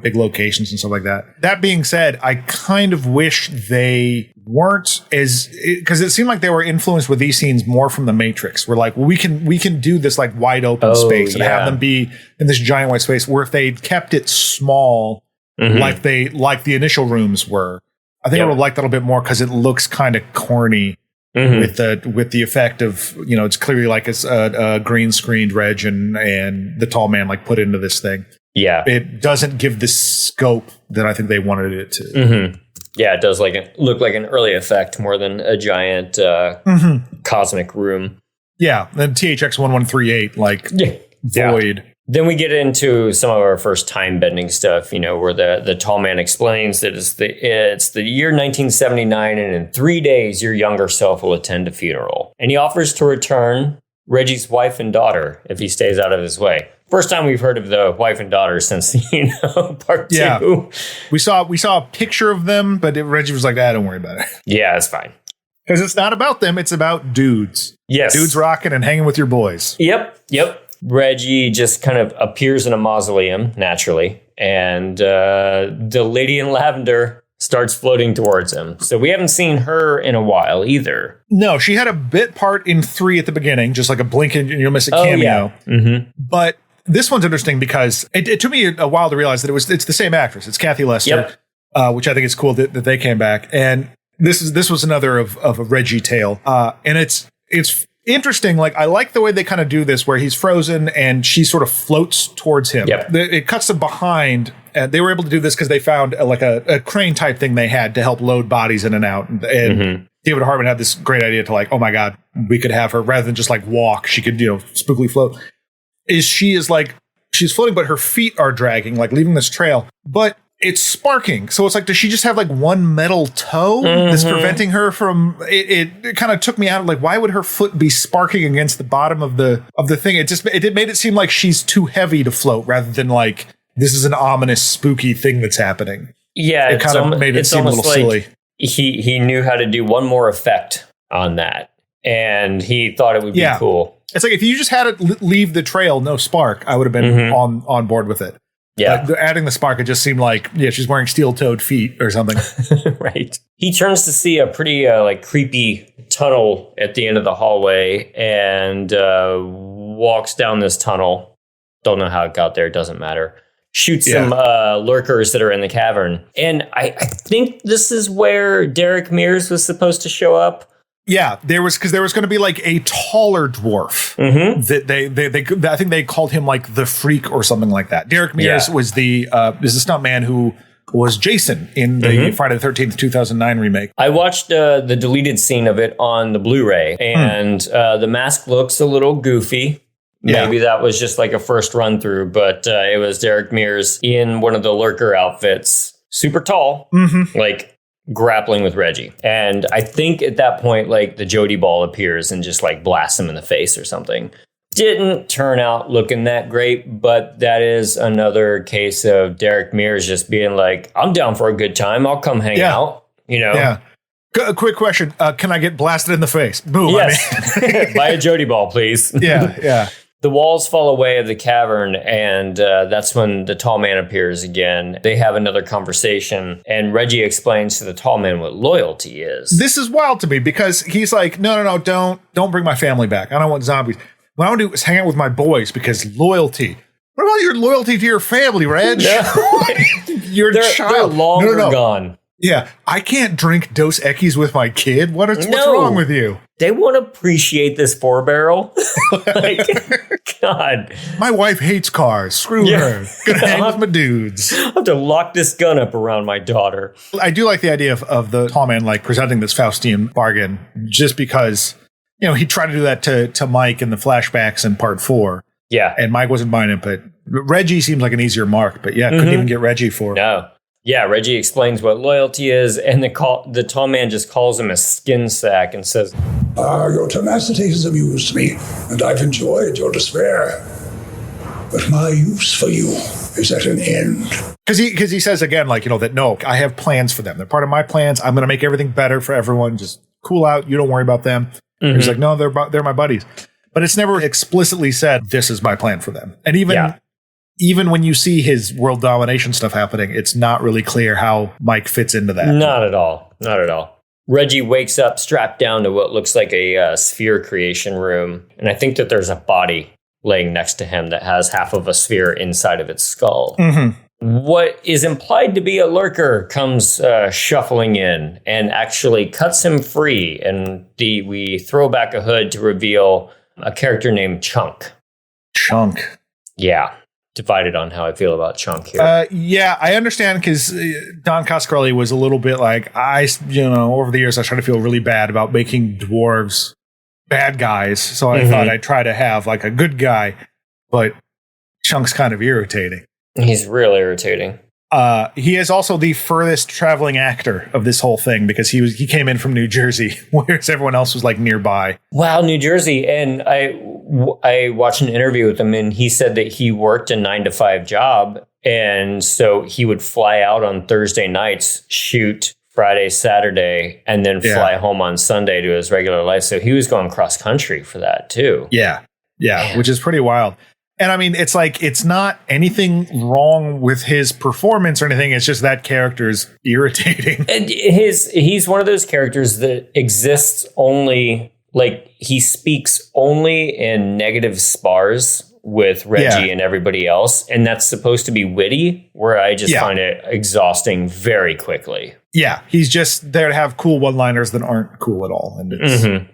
[SPEAKER 3] big locations and stuff like that. That being said, I kind of wish they weren't because it seemed like they were influenced with these scenes more from The Matrix. We're we can do this wide open space and have them be in this giant white space, where if they'd kept it small, like the initial rooms were, I think I would have liked that a little bit more because it looks kind of corny. With the effect of it's clearly a green screened Reg and the tall man put into this thing.
[SPEAKER 2] Yeah,
[SPEAKER 3] it doesn't give the scope that I think they wanted it to.
[SPEAKER 2] Mm-hmm. Yeah, it does look like an early effect more than a giant cosmic room.
[SPEAKER 3] Yeah, then THX 1138 void.
[SPEAKER 2] Then we get into some of our first time bending stuff, where the tall man explains that it's the year 1979, and in 3 days your younger self will attend a funeral. And he offers to return Reggie's wife and daughter if he stays out of his way. First time we've heard of the wife and daughter since part 2.
[SPEAKER 3] Yeah. We saw a picture of them, but Reggie was don't worry about it.
[SPEAKER 2] Yeah, it's fine.
[SPEAKER 3] Because it's not about them, it's about dudes.
[SPEAKER 2] Yes.
[SPEAKER 3] Dudes rocking and hanging with your boys.
[SPEAKER 2] Yep. Reggie just kind of appears in a mausoleum, naturally. And the lady in lavender starts floating towards him. So we haven't seen her in a while either.
[SPEAKER 3] No, she had a bit part in 3 at the beginning, just like a blink and you'll miss a cameo.
[SPEAKER 2] Yeah. Mm-hmm.
[SPEAKER 3] But this one's interesting because it took me a while to realize that it's the same actress. It's Kathy Lester, which I think is cool that they came back. And this was another of a Reggie tale. And it's interesting. Like, I like the way they kind of do this, where he's frozen and she sort of floats towards him.
[SPEAKER 2] Yep.
[SPEAKER 3] It cuts them behind. And they were able to do this because they found a crane type thing they had to help load bodies in and out. And David Hartman had this great idea to, like, oh my God, we could have her rather than just like walk. She could, spookily float. She's floating, but her feet are dragging, like leaving this trail. But it's sparking. So it's like, does she just have like one metal toe that's preventing her from it kind of took me out of, like, why would her foot be sparking against the bottom of the thing? It made it seem like she's too heavy to float rather than like this is an ominous, spooky thing that's happening.
[SPEAKER 2] Yeah,
[SPEAKER 3] it kind of made it seem a little silly.
[SPEAKER 2] He knew how to do one more effect on that, and he thought it would be cool.
[SPEAKER 3] It's like if you just had it leave the trail, no spark, I would have been on board with it.
[SPEAKER 2] Yeah.
[SPEAKER 3] Adding the spark, it just seemed like, she's wearing steel-toed feet or something.
[SPEAKER 2] Right. He turns to see a pretty creepy tunnel at the end of the hallway and walks down this tunnel. Don't know how it got there. Doesn't matter. Shoots some lurkers that are in the cavern. And I think this is where Derek Mears was supposed to show up.
[SPEAKER 3] Yeah, there was going to be like a taller dwarf that they I think they called him like the Freak or something like that. Derek Mears was the stuntman who was Jason in the Friday the 13th 2009 remake.
[SPEAKER 2] I watched the deleted scene of it on the Blu-ray, and the mask looks a little goofy. Maybe that was just like a first run through, but it was Derek Mears in one of the lurker outfits, super tall, like grappling with Reggie. And I think at that point, like, the Jody ball appears and just like blasts him in the face or something. Didn't turn out looking that great, but that is another case of Derek Mears just being like, I'm down for a good time. I'll come hang out,
[SPEAKER 3] Yeah. A quick question. Can I get blasted in the face? Boom.
[SPEAKER 2] Yes. Buy a Jody ball, please.
[SPEAKER 3] Yeah.
[SPEAKER 2] The walls fall away of the cavern, and that's when the tall man appears again. They have another conversation, and Reggie explains to the tall man what loyalty is.
[SPEAKER 3] This is wild to me because he's like, no, don't bring my family back. I don't want zombies. What I want to do is hang out with my boys because loyalty. What about your loyalty to your family, Reg?
[SPEAKER 2] No.
[SPEAKER 3] Your child.
[SPEAKER 2] They're long gone.
[SPEAKER 3] Yeah, I can't drink Dos Equis with my kid. What's wrong with you?
[SPEAKER 2] They won't appreciate this 4-barrel. Like, God.
[SPEAKER 3] My wife hates cars. Screw her. Gonna hang with my dudes.
[SPEAKER 2] I'll have to lock this gun up around my daughter.
[SPEAKER 3] I do like the idea of the tall man like presenting this Faustian bargain just because, he tried to do that to Mike in the flashbacks in part 4.
[SPEAKER 2] Yeah.
[SPEAKER 3] And Mike wasn't buying it, but Reggie seems like an easier mark. But couldn't even get Reggie for it.
[SPEAKER 2] No. Yeah, Reggie explains what loyalty is, and the tall man just calls him a skin sack and says,
[SPEAKER 5] Your tenacity has amused me, and I've enjoyed your despair. But my use for you is at an end.
[SPEAKER 3] Because he says again, like, that, no, I have plans for them. They're part of my plans. I'm going to make everything better for everyone. Just cool out. You don't worry about them. He's like, no, they're my buddies. But it's never explicitly said, this is my plan for them. And even when you see his world domination stuff happening, it's not really clear how Mike fits into that.
[SPEAKER 2] Not at all. Reggie wakes up strapped down to what looks like a sphere creation room. And I think that there's a body laying next to him that has half of a sphere inside of its skull. What is implied to be a lurker comes shuffling in and actually cuts him free. And we throw back a hood to reveal a character named Chunk.
[SPEAKER 3] Chunk.
[SPEAKER 2] Yeah. Divided on how I feel about Chunk here.
[SPEAKER 3] I understand because Don Coscarelli was a little bit like, over the years, I tried to feel really bad about making dwarves bad guys. So I thought I'd try to have like a good guy, but Chunk's kind of irritating.
[SPEAKER 2] He's real irritating.
[SPEAKER 3] He is also the furthest traveling actor of this whole thing because he came in from New Jersey, whereas everyone else was like nearby.
[SPEAKER 2] Wow, New Jersey. And I watched an interview with him, and he said that he worked a 9-to-5 job. And so he would fly out on Thursday nights, shoot Friday, Saturday, and then fly home on Sunday to his regular life. So he was going cross country for that too.
[SPEAKER 3] Yeah, which is pretty wild. And I mean, it's like, it's not anything wrong with his performance or anything. It's just that character is irritating.
[SPEAKER 2] And he's one of those characters that exists only, like, he speaks only in negative spars with Reggie and everybody else. And that's supposed to be witty, where I just find it exhausting very quickly.
[SPEAKER 3] Yeah, he's just there to have cool one-liners that aren't cool at all. And it's...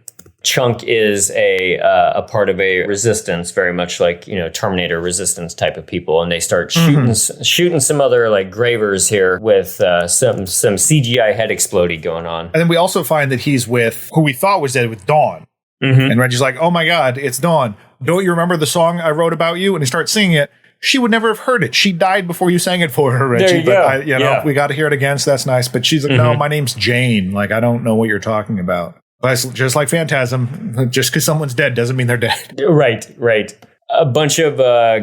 [SPEAKER 2] Chunk is a part of a resistance, very much like, Terminator resistance type of people, and they start shooting some other like gravers here with some CGI head exploding going on.
[SPEAKER 3] And then we also find that he's with who we thought was dead, with Dawn. And Reggie's like, "Oh my God, it's Dawn! Don't you remember the song I wrote about you?" And he starts singing it. She would never have heard it. She died before you sang it for her, Reggie.
[SPEAKER 2] There you go.
[SPEAKER 3] We got to hear it again, so that's nice. But she's like, "No, my name's Jane. Like, I don't know what you're talking about." But it's just like Phantasm, just because someone's dead doesn't mean they're dead.
[SPEAKER 2] Right. A bunch of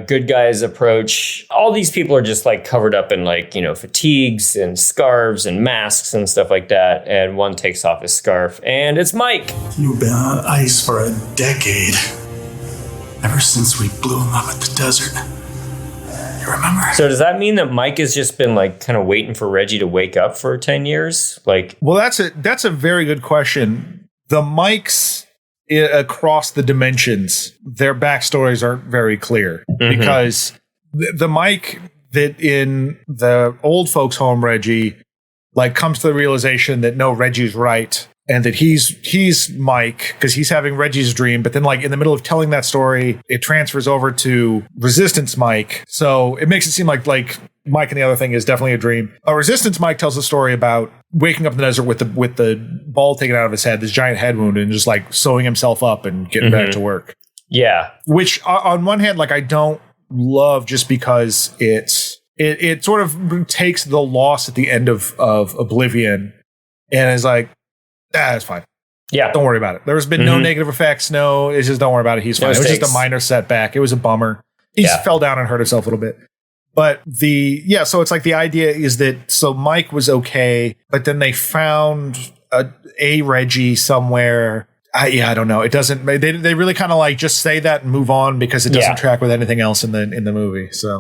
[SPEAKER 2] good guys approach. All these people are just like covered up in like, fatigues and scarves and masks and stuff like that. And one takes off his scarf, and it's Mike.
[SPEAKER 4] You've been on ice for a decade. Ever since we blew him up at the desert. You remember?
[SPEAKER 2] So does that mean that Mike has just been like kind of waiting for Reggie to wake up for 10 years? Like,
[SPEAKER 3] well, that's a very good question. The Mikes across the dimensions, their backstories aren't very clear, because the Mike that in the old folks' home, Reggie, like comes to the realization that no, Reggie's right, and that he's Mike because he's having Reggie's dream. But then, like, in the middle of telling that story, it transfers over to Resistance Mike. So it makes it seem like Mike and the other thing is definitely a dream. A Resistance Mike tells a story about waking up in the desert with the ball taken out of his head, this giant head wound, and just like sewing himself up and getting back to work.
[SPEAKER 2] Yeah.
[SPEAKER 3] Which on one hand, like, I don't love, just because it sort of takes the loss at the end of Oblivion and is like, that's fine.
[SPEAKER 2] Yeah.
[SPEAKER 3] Don't worry about it. There's been no negative effects. No, it's just don't worry about it. He's fine. It was just a minor setback. It was a bummer. He fell down and hurt himself a little bit. But so it's like the idea is that, so Mike was okay, but then they found a Reggie somewhere. I don't know. It doesn't, they really kind of like just say that and move on, because it doesn't track with anything else in the movie. So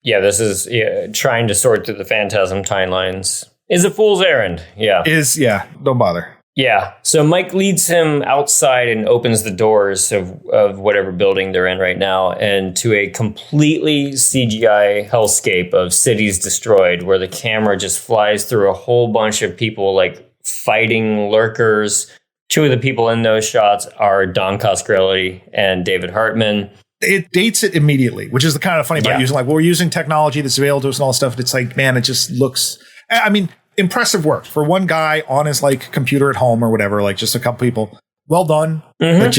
[SPEAKER 2] yeah, this is trying to sort through the Phantasm timelines is a fool's errand.
[SPEAKER 3] Don't bother.
[SPEAKER 2] Yeah. So Mike leads him outside and opens the doors of whatever building they're in right now, and to a completely CGI hellscape of cities destroyed, where the camera just flies through a whole bunch of people like fighting lurkers. Two of the people in those shots are Don Coscarelli and David Hartman.
[SPEAKER 3] It dates it immediately, which is the kind of funny about using, like, we're using technology that's available to us and all this stuff. It's like, man, it just looks, I mean, impressive work for one guy on his like computer at home or whatever, like just a couple people. Well done. But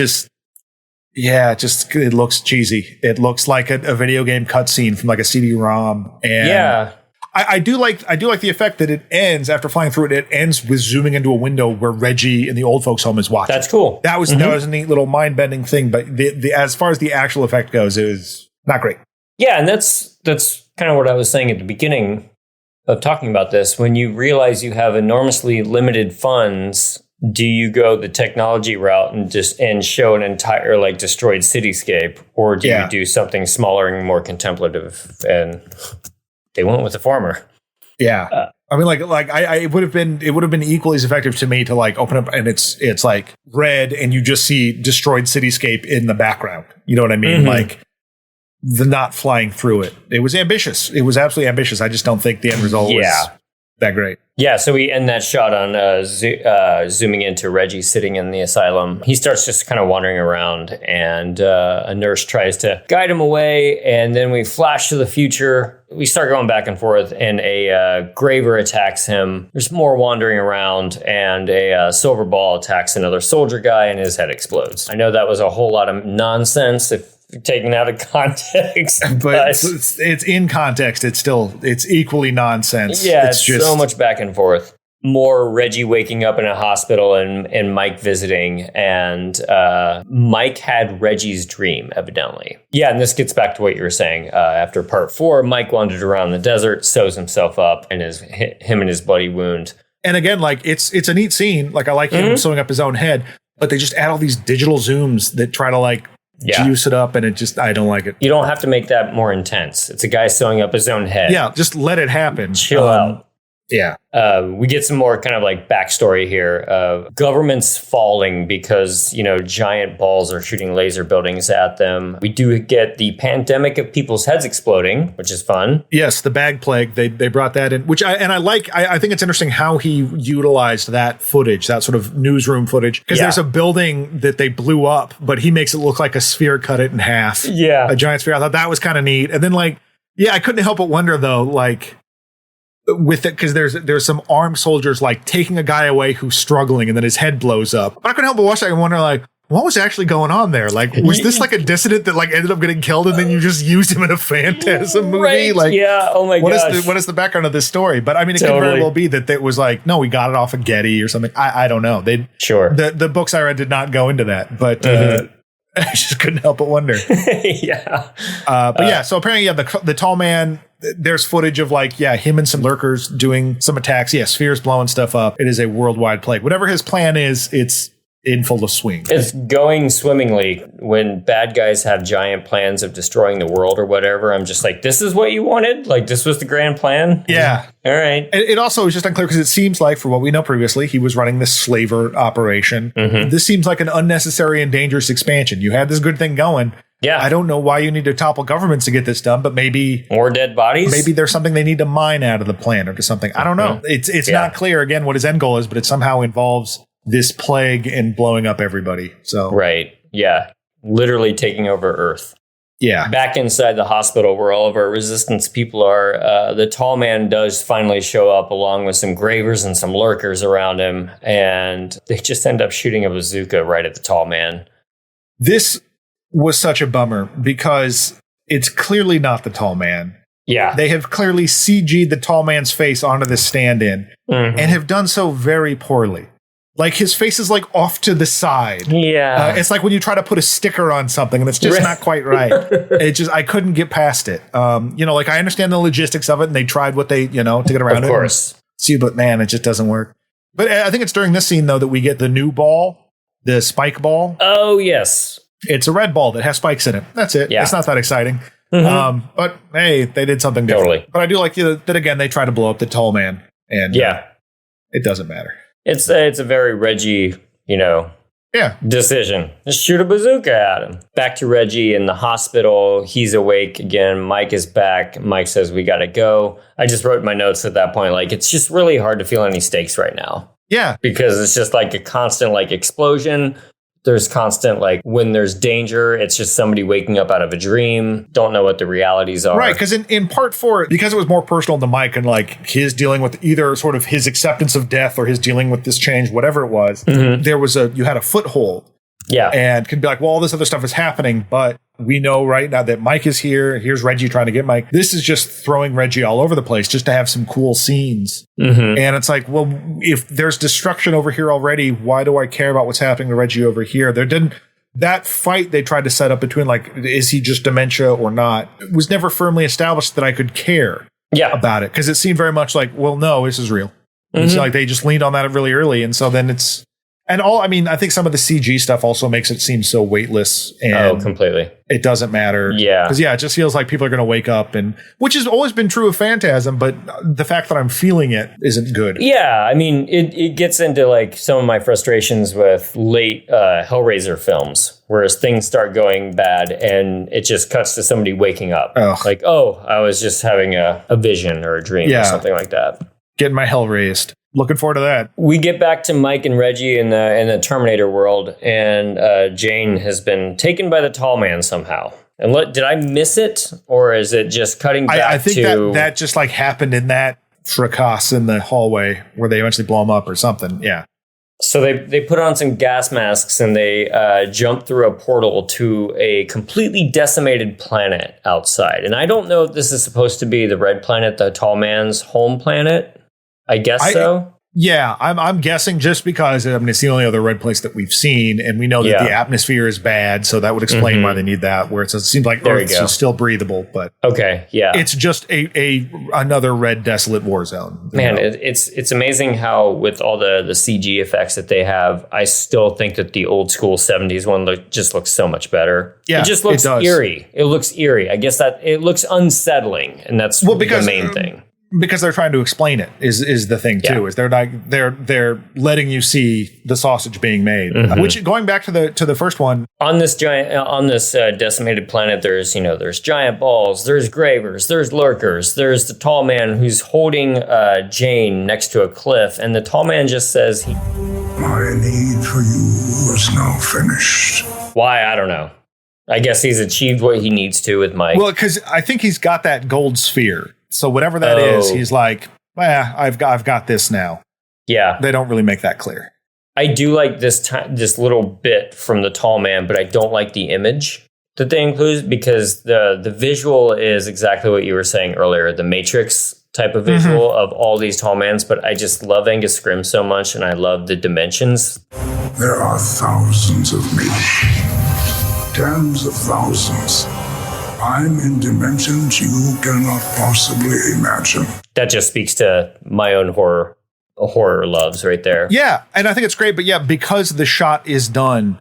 [SPEAKER 3] it looks cheesy. It looks like a video game cutscene from like a CD-ROM. And I do like the effect that it ends after flying through it. It ends with zooming into a window where Reggie in the old folks' home is watching.
[SPEAKER 2] That's cool.
[SPEAKER 3] That was a neat little mind-bending thing. But the as far as the actual effect goes, it was not great.
[SPEAKER 2] Yeah, and that's kind of what I was saying at the beginning of talking about this. When you realize you have enormously limited funds, do you go the technology route and show an entire like destroyed cityscape, or do you do something smaller and more contemplative? And they went with the former.
[SPEAKER 3] Yeah. I mean, it would have been equally as effective to me to like open up and it's like red and you just see destroyed cityscape in the background. You know what I mean? Like the not flying through it. It was ambitious. It was absolutely ambitious. I just don't think the end result was that great.
[SPEAKER 2] Yeah, so we end that shot on zooming into Reggie sitting in the asylum. He starts just kind of wandering around, and a nurse tries to guide him away, and then we flash to the future. We start going back and forth, and a graver attacks him. There's more wandering around, and a silver ball attacks another soldier guy, and his head explodes. I know that was a whole lot of nonsense if taken out of context,
[SPEAKER 3] but it's in context. It's equally nonsense.
[SPEAKER 2] Yeah, it's just so much back and forth. More Reggie waking up in a hospital and Mike visiting, and Mike had Reggie's dream, evidently. Yeah, and this gets back to what you were saying. After part 4, Mike wandered around the desert, sews himself up, and him and his bloody wound.
[SPEAKER 3] And again, like it's a neat scene. Like I like him sewing up his own head, but they just add all these digital zooms that try to like juice it up, and I don't like it.
[SPEAKER 2] You don't have to make that more intense. It's a guy sewing up his own head.
[SPEAKER 3] Yeah, just let it happen.
[SPEAKER 2] Chill out.
[SPEAKER 3] Yeah.
[SPEAKER 2] We get some more kind of like backstory here of governments falling because, giant balls are shooting laser buildings at them. We do get the pandemic of people's heads exploding, which is fun.
[SPEAKER 3] Yes, the bag plague. They brought that in, which I think it's interesting how he utilized that footage, that sort of newsroom footage, because there's a building that they blew up, but he makes it look like a sphere cut it in half.
[SPEAKER 2] Yeah.
[SPEAKER 3] A giant sphere. I thought that was kind of neat. And then I couldn't help but wonder though, with it, because there's some armed soldiers taking a guy away who's struggling, and then his head blows up. But I couldn't help but watch that and wonder what was actually going on there? Was this a dissident that ended up getting killed, and then you just used him in a Phantasm movie?
[SPEAKER 2] Right. Yeah. Oh my gosh.
[SPEAKER 3] What is the background of this story? But I mean, it could very well be that it was no, we got it off of Getty or something. I don't know.
[SPEAKER 2] Sure.
[SPEAKER 3] The books I read did not go into that, but I just couldn't help but wonder.
[SPEAKER 2] Yeah.
[SPEAKER 3] So apparently, the tall man. There's footage of him and some lurkers doing some attacks. Yeah, spheres blowing stuff up. It is a worldwide plague. Whatever his plan is, it's in full swing.
[SPEAKER 2] It's going swimmingly. When bad guys have giant plans of destroying the world or whatever, I'm just this is what you wanted? This was the grand plan?
[SPEAKER 3] Yeah.
[SPEAKER 2] All right.
[SPEAKER 3] It also is just unclear because it seems for what we know previously, he was running this slaver operation. Mm-hmm. This seems like an unnecessary and dangerous expansion. You had this good thing going.
[SPEAKER 2] Yeah.
[SPEAKER 3] I don't know why you need to topple governments to get this done, but maybe
[SPEAKER 2] more dead bodies.
[SPEAKER 3] Maybe there's something they need to mine out of the plan or something. I don't know. It's not clear again what his end goal is, but it somehow involves this plague and blowing up everybody. So
[SPEAKER 2] right. Yeah. Literally taking over Earth.
[SPEAKER 3] Yeah.
[SPEAKER 2] Back inside the hospital where all of our resistance people are, the tall man does finally show up along with some gravers and some lurkers around him, and they just end up shooting a bazooka right at the tall man.
[SPEAKER 3] This was such a bummer because it's clearly not the tall man.
[SPEAKER 2] Yeah.
[SPEAKER 3] They have clearly CG'd the tall man's face onto the stand-in and have done so very poorly. His face is off to the side.
[SPEAKER 2] Yeah.
[SPEAKER 3] It's like when you try to put a sticker on something and it's just not quite right. I couldn't get past it. I understand the logistics of it and they tried what they, to get around it.
[SPEAKER 2] Of course.
[SPEAKER 3] See, but man, it just doesn't work. But I think it's during this scene though that we get the new ball, the spike ball.
[SPEAKER 2] Oh, yes.
[SPEAKER 3] It's a red ball that has spikes in it. That's it. Yeah. It's not that exciting.
[SPEAKER 2] Mm-hmm.
[SPEAKER 3] But hey, they did something different.
[SPEAKER 2] Totally.
[SPEAKER 3] But I do like that again, they try to blow up the tall man. And it doesn't matter.
[SPEAKER 2] It's a very Reggie, decision. Just shoot a bazooka at him. Back to Reggie in the hospital. He's awake again. Mike is back. Mike says, we got to go. I just wrote my notes at that point. It's just really hard to feel any stakes right now.
[SPEAKER 3] Yeah.
[SPEAKER 2] Because it's just a constant explosion. There's constant, when there's danger, it's just somebody waking up out of a dream. Don't know what the realities are.
[SPEAKER 3] Right, because in part 4, because it was more personal to Mike and his dealing with either sort of his acceptance of death or his dealing with this change, whatever it was, you had a foothold.
[SPEAKER 2] Yeah.
[SPEAKER 3] And could be well, all this other stuff is happening, but we know right now that Mike is here. Here's Reggie trying to get Mike. This is just throwing Reggie all over the place just to have some cool scenes. Mm-hmm. And it's well, if there's destruction over here already, why do I care about what's happening to Reggie over here? That fight they tried to set up between is he just dementia or not? It was never firmly established that I could care about it because it seemed very much well, no, this is real. Mm-hmm. It's they just leaned on that really early. And so then it's, I think some of the CG stuff also makes it seem so weightless. And
[SPEAKER 2] completely.
[SPEAKER 3] It doesn't matter. Yeah. Because, it just feels like people are going to wake up, which has always been true of Phantasm, but the fact that I'm feeling it isn't good.
[SPEAKER 2] Yeah. It gets into some of my frustrations with late Hellraiser films, whereas things start going bad and it just cuts to somebody waking up.
[SPEAKER 3] Ugh.
[SPEAKER 2] I was just having a vision or a dream or something like that.
[SPEAKER 3] Getting my hell raised. Looking forward to that.
[SPEAKER 2] We get back to Mike and Reggie in the Terminator world, and Jane has been taken by the tall man somehow. And did I miss it, or is it just cutting back to...
[SPEAKER 3] I think that just happened in that fracas in the hallway where they eventually blow him up or something. Yeah.
[SPEAKER 2] So they put on some gas masks and they jump through a portal to a completely decimated planet outside. And I don't know if this is supposed to be the red planet, the tall man's home planet. I guess so.
[SPEAKER 3] Yeah, I'm guessing just because it's the only other red place that we've seen, and we know that the atmosphere is bad, so that would explain why they need that. Where it seems like Earth is still breathable, but it's just another red desolate war zone.
[SPEAKER 2] Man, it's amazing how with all the CG effects that they have, I still think that the old school 70s one just looks so much better. Yeah, it just looks eerie. It looks eerie. I guess that it looks unsettling, and that's the main thing.
[SPEAKER 3] Because they're trying to explain it is the thing too. Is they're letting you see the sausage being made. Which, going back to the first one,
[SPEAKER 2] on this decimated planet, there's giant balls, there's gravers, there's lurkers, there's the tall man who's holding Jane next to a cliff, and the tall man just says,
[SPEAKER 5] "My need for you is now finished."
[SPEAKER 2] Why? I don't know. I guess he's achieved what he needs to with Mike.
[SPEAKER 3] Well, because I think he's got that gold sphere. So whatever that is, he's like, I've got this now. Yeah. They don't really make that clear.
[SPEAKER 2] I do like this little bit from the tall man, but I don't like the image that they include because the visual is exactly what you were saying earlier, the Matrix type of visual of all these tall mans, but I just love Angus Scrimm so much, and I love the dimensions.
[SPEAKER 5] There are thousands of me. Tens of thousands. I'm in dimensions you cannot possibly imagine.
[SPEAKER 2] That just speaks to my own horror loves right there.
[SPEAKER 3] Yeah, and I think it's great, but because the shot is done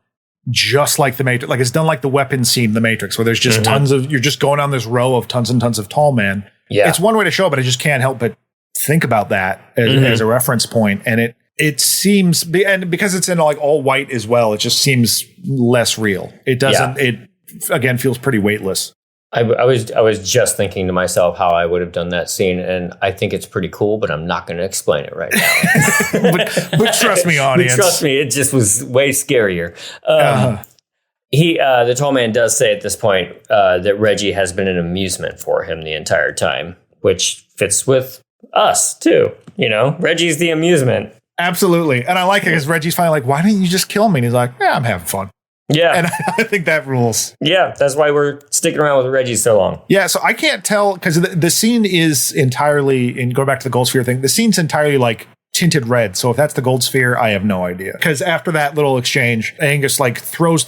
[SPEAKER 3] just like the Matrix, like it's done like the weapon scene, the Matrix, where there's just you're just going on this row of tons and tons of tall men. Yeah. It's one way to show it, but I just can't help but think about that as a reference point. And it seems, and because it's in like all white as well, it just seems less real. It doesn't, it again feels pretty weightless.
[SPEAKER 2] I was just thinking to myself how I would have done that scene, and I think it's pretty cool, but I'm not going to explain it right now.
[SPEAKER 3] but trust me, audience.
[SPEAKER 2] But trust me, it just was way scarier. The tall man does say at this point that Reggie has been an amusement for him the entire time, which fits with us too. Reggie's the amusement.
[SPEAKER 3] Absolutely, and I like it because Reggie's finally like, "Why didn't you just kill me?" And he's like, "Yeah, I'm having fun." Yeah. And I think that rules.
[SPEAKER 2] Yeah, that's why we're sticking around with Reggie so long.
[SPEAKER 3] Yeah, so I can't tell, because the scene is entirely, and go back to the gold sphere thing, the scene's entirely like tinted red. So if that's the gold sphere, I have no idea. Because after that little exchange, Angus like throws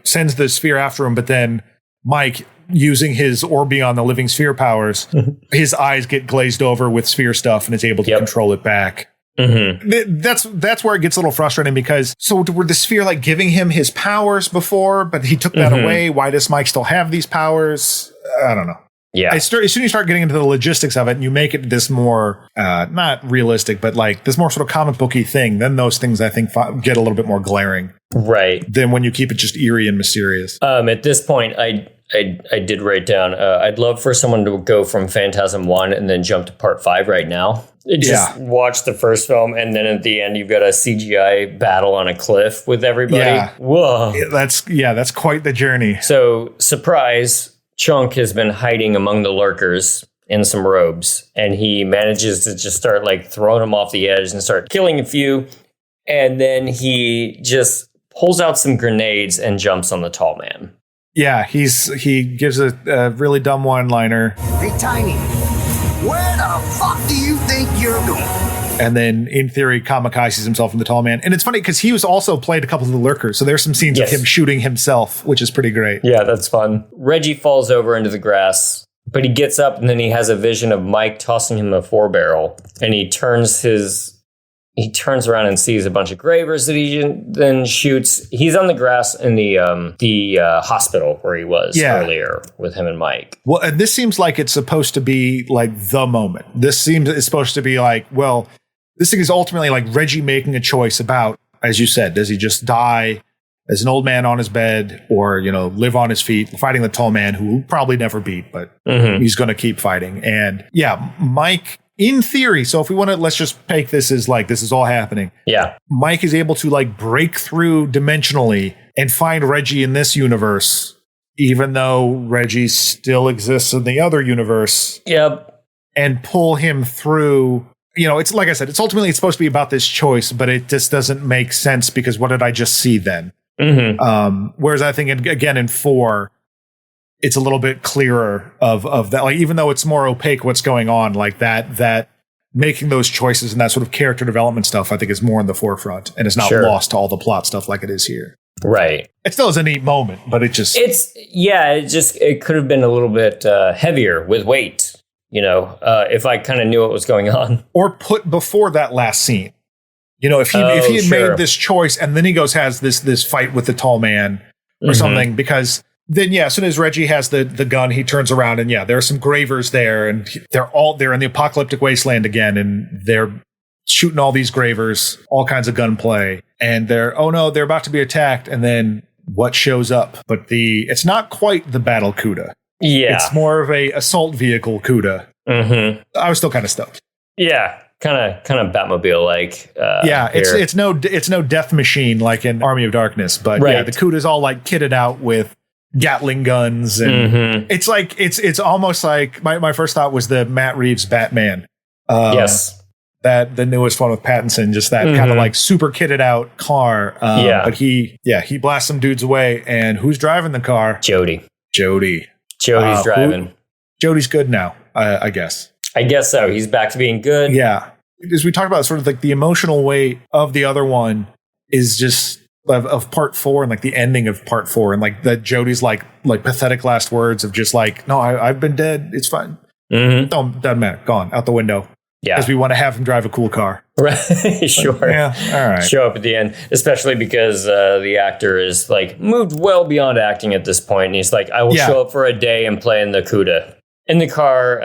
[SPEAKER 3] sends the sphere after him, but then Mike, using his or beyond the living sphere powers, his eyes get glazed over with sphere stuff and is able to control it back. That's where it gets a little frustrating because were the sphere like giving him his powers before, but he took that away? Why does Mike still have these powers? I don't know. Yeah. As soon as you start getting into the logistics of it and you make it this more, not realistic, but like this more sort of comic booky thing, then those things I think get a little bit more glaring. Right. Than when you keep it just eerie and mysterious.
[SPEAKER 2] At this point, I did write down, I'd love for someone to go from Phantasm 1 and then jump to part 5 right now. Just watch the first film, and then at the end, you've got a CGI battle on a cliff with everybody. Yeah. Whoa.
[SPEAKER 3] That's quite the journey.
[SPEAKER 2] So, surprise, Chunk has been hiding among the lurkers in some robes, and he manages to just start like throwing them off the edge and start killing a few. And then he just pulls out some grenades and jumps on the tall man.
[SPEAKER 3] Yeah, he gives a really dumb one-liner.
[SPEAKER 6] Hey, Tiny, where the fuck do you think you're going?
[SPEAKER 3] And then, in theory, kamikazes himself from the tall man. And it's funny because he was also played a couple of the lurkers. So there's some scenes of him shooting himself, which is pretty great.
[SPEAKER 2] Yeah, that's fun. Reggie falls over into the grass, but he gets up and then he has a vision of Mike tossing him a 4-barrel. And he turns around and sees a bunch of gravers that he then shoots. He's on the grass in the hospital where he was earlier with him and Mike.
[SPEAKER 3] Well, and this seems like it's supposed to be like the moment. It's supposed to be like, well, this thing is ultimately like Reggie making a choice about, as you said, does he just die as an old man on his bed or, live on his feet, fighting the tall man who will probably never beat, but he's going to keep fighting. And Mike, in theory, so if we want to, let's just take this as like, this is all happening. Yeah. Mike is able to like break through dimensionally and find Reggie in this universe, even though Reggie still exists in the other universe. Yep. And pull him through. It's like I said, it's supposed to be about this choice, but it just doesn't make sense because what did I just see then? Whereas I think, again, in 4, it's a little bit clearer of that. Like, even though it's more opaque what's going on, like that making those choices and that sort of character development stuff, I think, is more in the forefront and is not
[SPEAKER 2] Sure.
[SPEAKER 3] lost to all the plot stuff like it is here.
[SPEAKER 2] Right.
[SPEAKER 3] It still is a neat moment, but
[SPEAKER 2] it could have been a little bit heavier with weight, if I kind of knew what was going on.
[SPEAKER 3] Or put before that last scene. If he had made this choice and then he has this fight with the tall man or something, because then, as soon as Reggie has the gun, he turns around and there are some gravers there, and they're in the apocalyptic wasteland again, and they're shooting all these gravers, all kinds of gunplay, and they're about to be attacked, and then what shows up? But it's not quite the battle CUDA.
[SPEAKER 2] Yeah.
[SPEAKER 3] It's more of a assault vehicle CUDA.
[SPEAKER 2] Mm-hmm.
[SPEAKER 3] I was still kind of stoked.
[SPEAKER 2] Yeah. Kind of Batmobile like.
[SPEAKER 3] It's no death machine like in Army of Darkness, but the CUDA's all like kitted out with Gatling guns, and it's like it's almost like my first thought was the Matt Reeves Batman.
[SPEAKER 2] Yes.
[SPEAKER 3] That the newest one with Pattinson, just that kind of like super kitted out car. But he blasts some dudes away, and who's driving the car?
[SPEAKER 2] Jody.
[SPEAKER 3] Jody's
[SPEAKER 2] driving.
[SPEAKER 3] Jody's good now, I guess.
[SPEAKER 2] I guess so. He's back to being good.
[SPEAKER 3] Yeah. As we talked about, sort of like the emotional weight of the other one is just of part 4 and like the ending of part 4, and like that Jody's like pathetic last words of just like, no, I've been dead. It's fine. Doesn't matter. Gone out the window. Yeah. Because we want to have him drive a cool car.
[SPEAKER 2] Right. Sure.
[SPEAKER 3] Yeah. All right.
[SPEAKER 2] Show up at the end, especially because the actor is like moved well beyond acting at this point. And he's like, I will show up for a day and play in the CUDA. In the car,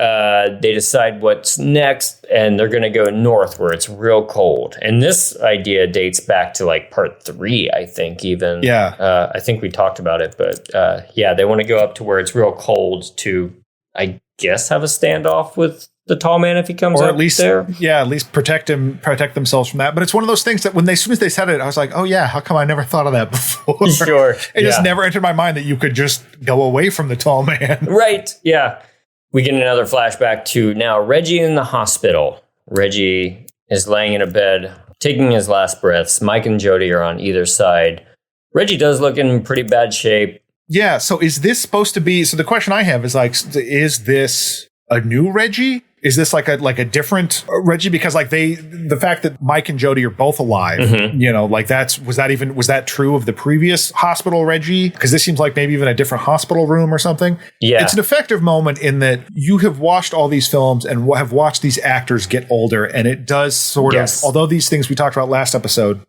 [SPEAKER 2] they decide what's next, and they're going to go north where it's real cold. And this idea dates back to like part 3, I think, even.
[SPEAKER 3] Yeah.
[SPEAKER 2] I think we talked about it, but they want to go up to where it's real cold to, I guess, have a standoff with the tall man if he comes up there.
[SPEAKER 3] Yeah, at least protect themselves from that. But it's one of those things that as soon as they said it, I was like, oh yeah, how come I never thought of that before?
[SPEAKER 2] Sure.
[SPEAKER 3] It just never entered my mind that you could just go away from the tall man.
[SPEAKER 2] Right. Yeah. We get another flashback to now Reggie in the hospital. Reggie is laying in a bed, taking his last breaths. Mike and Jody are on either side. Reggie does look in pretty bad shape.
[SPEAKER 3] Yeah. So is this supposed to be? So the question I have is like, is this a new Reggie? Is this like a different Reggie? Because like the fact that Mike and Jody are both alive, like was that true of the previous hospital Reggie? Because this seems like maybe even a different hospital room or something.
[SPEAKER 2] Yeah.
[SPEAKER 3] It's an effective moment in that you have watched all these films and have watched these actors get older. And it does sort of, although these things we talked about last episode,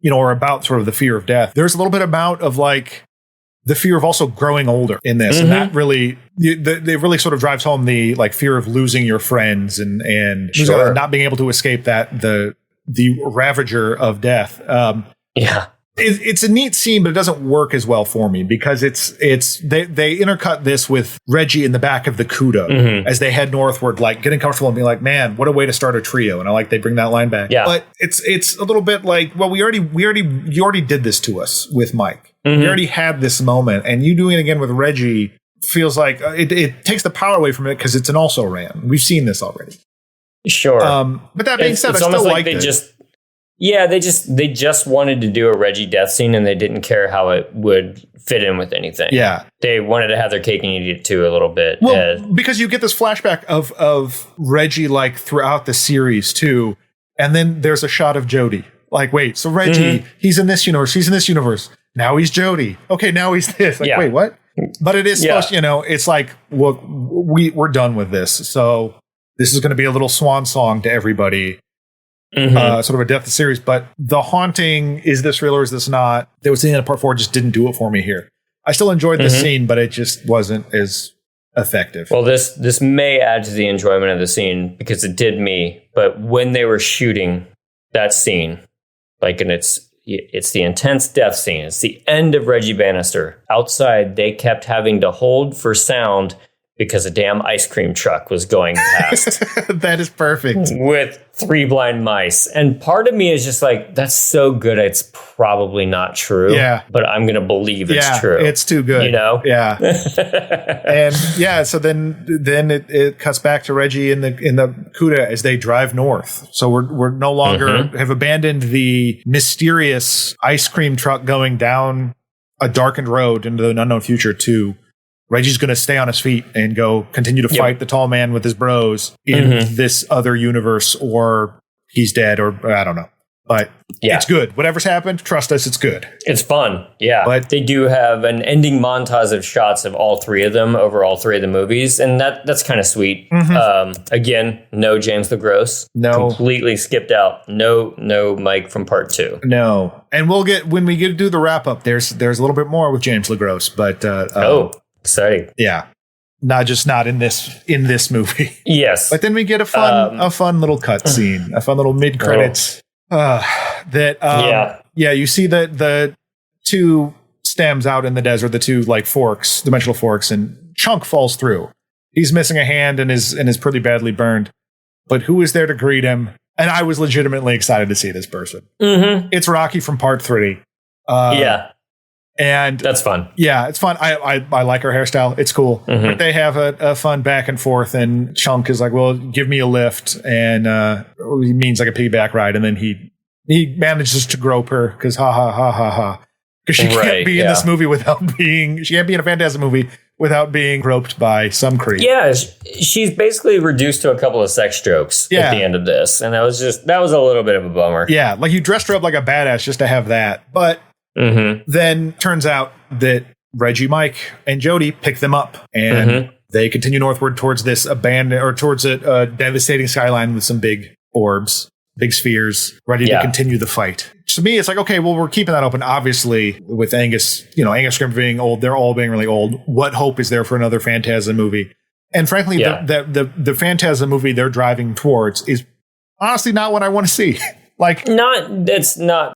[SPEAKER 3] are about sort of the fear of death. There's a little bit of like the fear of also growing older in this. And that really, they really sort of drives home the like fear of losing your friends and not being able to escape the Ravager of death. It's a neat scene, but it doesn't work as well for me because they intercut this with Reggie in the back of the CUDA as they head northward, like getting comfortable and being like, man, what a way to start a trio. And I like they bring that line back. Yeah. But it's a little bit like, well, you already did this to us with Mike. You already had this moment, and you doing it again with Reggie feels like it takes the power away from it because it's an also ran. We've seen this already.
[SPEAKER 2] Sure.
[SPEAKER 3] But that being said, I still like it. They just wanted to do a Reggie death scene, and they didn't care how it would fit in with anything.
[SPEAKER 2] Yeah. They wanted to have their cake and eat it too a little bit.
[SPEAKER 3] Well, because you get this flashback of Reggie like throughout the series too, and then there's a shot of Jody. Like, wait, so Reggie, he's in this universe, he's in this universe. Now he's Jody. Okay, now he's this. Like, wait, what? But it is supposed, it's like, well, we're done with this. So this is going to be a little swan song to everybody. Sort of a death of the series. But the haunting, is this real or is this not? That was the end of part 4, just didn't do it for me here. I still enjoyed the scene, but it just wasn't as effective.
[SPEAKER 2] Well, this may add to the enjoyment of the scene because it did me. But when they were shooting that scene, like, and it's the intense death scene. It's the end of Reggie Bannister. Outside, they kept having to hold for sound because a damn ice cream truck was going past.
[SPEAKER 3] That is perfect.
[SPEAKER 2] With 3 blind mice. And part of me is just like, that's so good, it's probably not true. Yeah. But I'm going to believe it's true.
[SPEAKER 3] It's too good. Yeah. And so then it cuts back to Reggie in the CUDA as they drive north. So we're no longer have abandoned the mysterious ice cream truck going down a darkened road into the unknown future to Reggie's going to stay on his feet and go continue to fight the tall man with his bros in this other universe, or he's dead, or I don't know. But it's good. Whatever's happened, trust us, it's good.
[SPEAKER 2] It's fun. Yeah.
[SPEAKER 3] But
[SPEAKER 2] they do have an ending montage of shots of all three of them over all three of the movies. And that's kind of sweet. Again, no James LeGros.
[SPEAKER 3] No.
[SPEAKER 2] Completely skipped out. No Mike from part 2.
[SPEAKER 3] No. And we'll get, when we get to do the wrap up, there's a little bit more with James LeGros. But
[SPEAKER 2] exciting.
[SPEAKER 3] Yeah. Not in this movie.
[SPEAKER 2] Yes.
[SPEAKER 3] But then we get a fun little cut scene, a fun little mid credits. You see the two stems out in the desert, the two like forks, dimensional forks, and Chunk falls through. He's missing a hand and is pretty badly burned. But who is there to greet him? And I was legitimately excited to see this person. It's Rocky from part 3. And
[SPEAKER 2] that's fun.
[SPEAKER 3] Yeah, it's fun. I like her hairstyle. It's cool. But they have a fun back and forth, and Chunk is like, well, give me a lift. And he means like a piggyback ride. And then he manages to grope her because because she can't be in this movie she can't be in a Phantasm movie without being groped by some creep.
[SPEAKER 2] Yeah, she's basically reduced to a couple of sex jokes at the end of this. And that was a little bit of a bummer.
[SPEAKER 3] Yeah, like you dressed her up like a badass just to have that. But then turns out that Reggie, Mike, and Jody pick them up, and they continue northward towards this towards a devastating skyline with some big orbs, big spheres, ready to continue the fight. To me, it's like, okay, well, we're keeping that open. Obviously, with Angus Scrimm being old, they're all being really old. What hope is there for another Phantasm movie? And frankly, the Phantasm movie they're driving towards is honestly not what I want to see. Like,
[SPEAKER 2] it's not